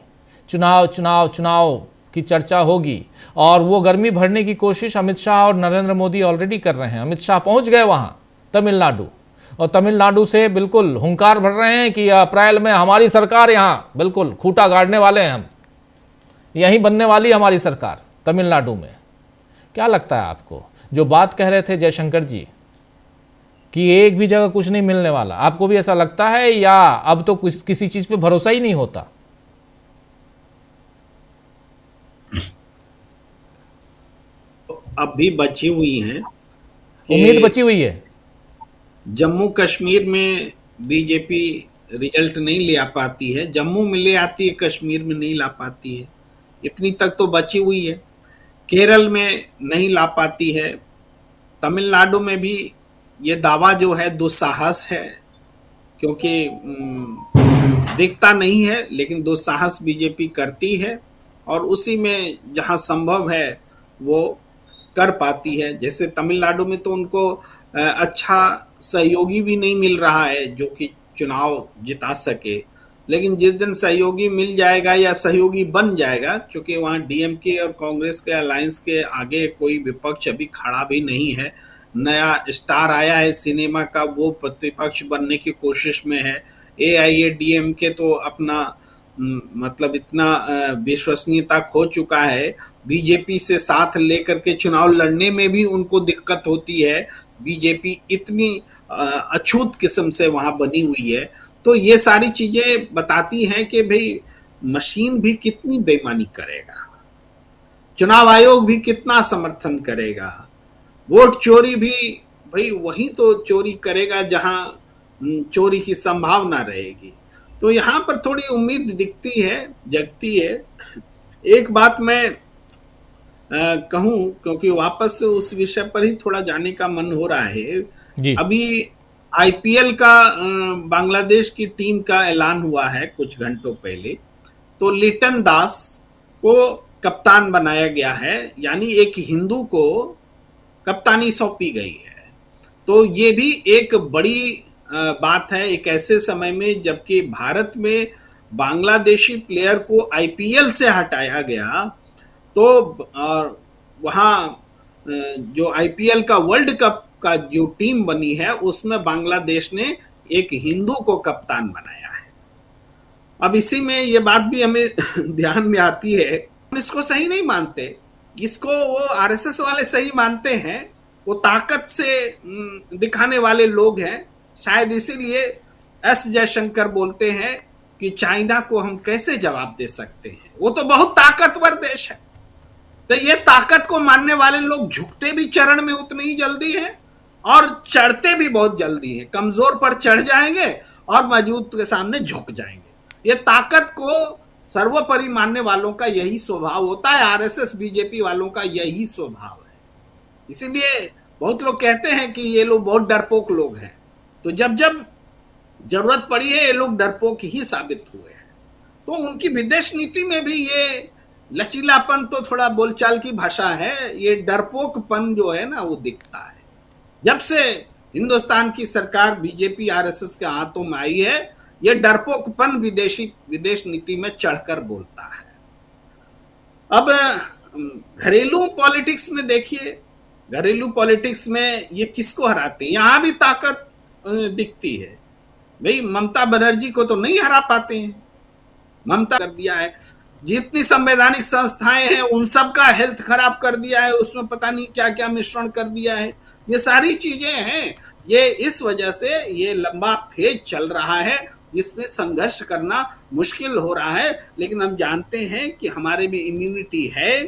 चुनाव की चर्चा होगी, और वो गर्मी भरने की कोशिश अमित शाह और नरेंद्र मोदी ऑलरेडी कर रहे हैं। अमित शाह पहुंच गए वहाँ तमिलनाडु, और तमिलनाडु से बिल्कुल हुंकार भर रहे हैं कि अप्रैल में हमारी सरकार यहाँ बिल्कुल खूंटा गाड़ने वाले हैं, हम यहीं बनने वाली हमारी सरकार तमिलनाडु में। क्या लगता है आपको, जो बात कह रहे थे जयशंकर जी कि एक भी जगह कुछ नहीं मिलने वाला, आपको भी ऐसा लगता है या अब तो किसी चीज पे भरोसा ही नहीं होता? अब भी बची हुई हैं, उम्मीद बची हुई है। जम्मू कश्मीर में बीजेपी रिजल्ट नहीं ले आ पाती है, जम्मू में ले आती है, कश्मीर में नहीं ला पाती है, इतनी तक तो बची हुई है। केरल में नहीं ला पाती है, तमिलनाडु में भी ये दावा जो है दुस्साहस है, क्योंकि दिखता नहीं है लेकिन दुस्साहस बीजेपी करती है और उसी में जहां संभव है वो कर पाती है। जैसे तमिलनाडु में तो उनको अच्छा सहयोगी भी नहीं मिल रहा है जो कि चुनाव जिता सके, लेकिन जिस दिन सहयोगी मिल जाएगा या सहयोगी बन जाएगा, क्योंकि वहाँ डीएमके और कांग्रेस के अलायंस के आगे कोई विपक्ष अभी खड़ा भी नहीं है, नया स्टार आया है सिनेमा का, वो प्रतिपक्ष बनने की कोशिश में है। एआईएडीएमके तो अपना मतलब इतना विश्वसनीयता खो चुका है, बीजेपी से साथ लेकर के चुनाव लड़ने में भी उनको दिक्कत होती है, बीजेपी इतनी अछूत किस्म से वहां बनी हुई है। तो ये सारी चीजें बताती हैं कि भाई मशीन भी कितनी बेईमानी करेगा, चुनाव आयोग भी कितना समर्थन करेगा, वोट चोरी भी भाई वही तो चोरी करेगा जहां चोरी की संभावना रहेगी। तो यहाँ पर थोड़ी उम्मीद दिखती है, जगती है। एक बात मैं कहूं, क्योंकि वापस उस विषय पर ही थोड़ा जाने का मन हो रहा है जी। अभी आईपीएल का बांग्लादेश की टीम का ऐलान हुआ है कुछ घंटों पहले, तो लिटन दास को कप्तान बनाया गया है, यानी एक हिंदू को कप्तानी सौंपी गई है। तो ये भी एक बड़ी बात है एक ऐसे समय में, जबकि भारत में बांग्लादेशी प्लेयर को आईपीएल से हटाया गया, तो वहाँ जो आईपीएल का वर्ल्ड कप का जो टीम बनी है उसमें बांग्लादेश ने एक हिंदू को कप्तान बनाया है। अब इसी में ये बात भी हमें ध्यान में आती है, इसको सही नहीं मानते, इसको वो आरएसएस वाले सही मानते हैं, वो ताकत से दिखाने वाले लोग हैं। शायद इसीलिए एस जयशंकर बोलते हैं कि चाइना को हम कैसे जवाब दे सकते हैं, वो तो बहुत ताकतवर देश है। तो ये ताकत को मानने वाले लोग झुकते भी चरण में उतनी ही जल्दी है और चढ़ते भी बहुत जल्दी है, कमजोर पर चढ़ जाएंगे और मजबूत के सामने झुक जाएंगे। ये ताकत को सर्वोपरि मानने वालों का यही स्वभाव होता है, आरएसएस बीजेपी वालों का यही स्वभाव है। इसीलिए बहुत लोग कहते हैं कि ये लोग बहुत डरपोक लोग हैं, तो जब जब जरूरत पड़ी है ये लोग डरपोक ही साबित हुए हैं। तो उनकी विदेश नीति में भी ये लचीलापन तो थोड़ा बोलचाल की भाषा है, ये डरपोकपन जो है ना वो दिखता है। जब से हिंदुस्तान की सरकार बीजेपी आरएसएस के हाथों में आई है, ये डरपोकपन विदेश नीति में चढ़कर बोलता है। अब घरेलू पॉलिटिक्स में देखिए, घरेलू पॉलिटिक्स में ये किसको हराते हैं, यहां भी ताकत दिखती है। भाई ममता बनर्जी को तो नहीं हरा पाते हैं, ममता कर दिया है, जितनी संवैधानिक संस्थाएं हैं उन सब का हेल्थ खराब कर दिया है, उसमें पता नहीं क्या क्या मिश्रण कर दिया है। ये सारी चीजें हैं, ये इस वजह से ये लंबा फेज चल रहा है जिसमें संघर्ष करना मुश्किल हो रहा है। लेकिन हम जानते हैं कि हमारे में इम्यूनिटी है,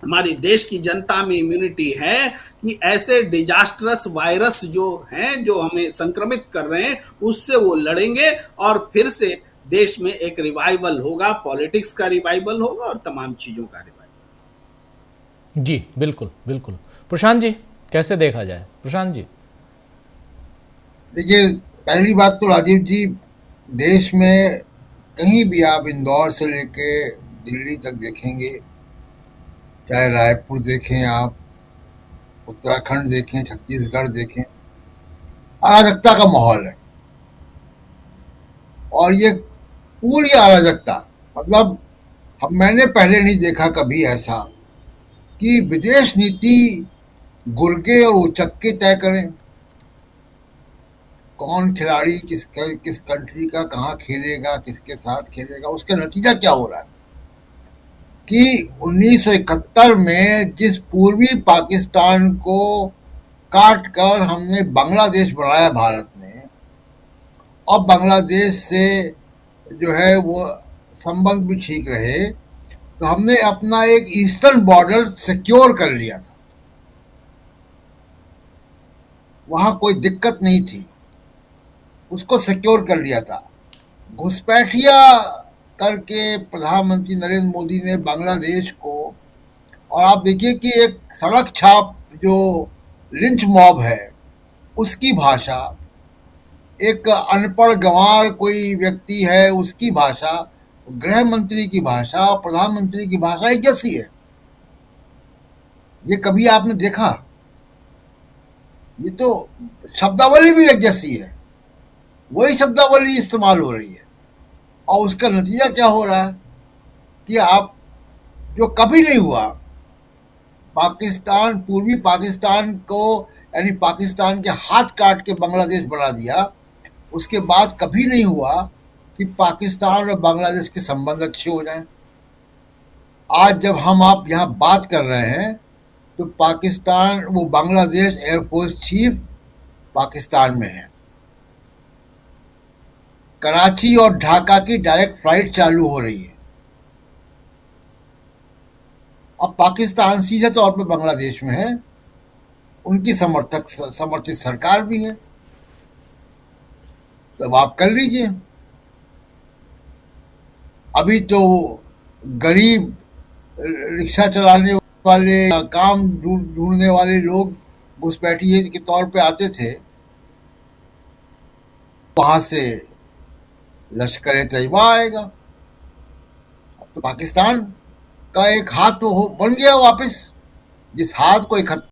हमारी देश की जनता में इम्यूनिटी है कि ऐसे डिजास्टरस वायरस जो हैं जो हमें संक्रमित कर रहे हैं उससे वो लड़ेंगे और फिर से देश में एक रिवाइवल होगा, पॉलिटिक्स का रिवाइवल होगा और तमाम चीजों का रिवाइवल। जी बिल्कुल बिल्कुल। प्रशांत जी कैसे देखा जाए? प्रशांत जी देखिए, पहली बात तो राजीव जी, देश में कहीं भी आप इंदौर से लेके दिल्ली तक देखेंगे, चाहे रायपुर देखें, आप उत्तराखंड देखें, छत्तीसगढ़ देखें, अराजकता का माहौल है। और ये पूरी अराजकता, मतलब मैंने पहले नहीं देखा कभी ऐसा कि विदेश नीति गुर्गे और उचक्के तय करें। कौन खिलाड़ी किस कंट्री का कहाँ खेलेगा, किसके साथ खेलेगा, उसका नतीजा क्या हो रहा है कि 1971 में जिस पूर्वी पाकिस्तान को काट कर हमने बांग्लादेश बनाया भारत ने, और बांग्लादेश से जो है वो संबंध भी ठीक रहे, तो हमने अपना एक ईस्टर्न बॉर्डर सिक्योर कर लिया था। वहां कोई दिक्कत नहीं थी, उसको सिक्योर कर लिया था। घुसपैठिया करके प्रधानमंत्री नरेंद्र मोदी ने बांग्लादेश को, और आप देखिए कि एक सड़क छाप जो लिंच मॉब है उसकी भाषा, एक अनपढ़ गंवार कोई व्यक्ति है उसकी भाषा, गृह मंत्री की भाषा, प्रधानमंत्री की भाषा एक जैसी है। ये कभी आपने देखा? ये तो शब्दावली भी एक जैसी है, वही शब्दावली इस्तेमाल हो रही है, और उसका नतीजा क्या हो रहा है कि आप जो कभी नहीं हुआ, पाकिस्तान, पूर्वी पाकिस्तान को यानी पाकिस्तान के हाथ काट के बांग्लादेश बना दिया, उसके बाद कभी नहीं हुआ कि पाकिस्तान और बांग्लादेश के संबंध अच्छे हो जाएं। आज जब हम आप यहाँ बात कर रहे हैं तो पाकिस्तान, वो बांग्लादेश एयरफोर्स चीफ पाकिस्तान में है, कराची और ढाका की डायरेक्ट फ्लाइट चालू हो रही है। अब पाकिस्तान सीधे तौर पर बांग्लादेश में है, उनकी समर्थित सरकार भी है, तब आप कर लीजिए। अभी तो गरीब रिक्शा चलाने वाले, काम ढूंढने वाले लोग घुसपैठिए के तौर पे आते थे, वहां से लश्कर तैयबा आएगा। तो पाकिस्तान का एक हाथ तो बन गया वापस, जिस हाथ को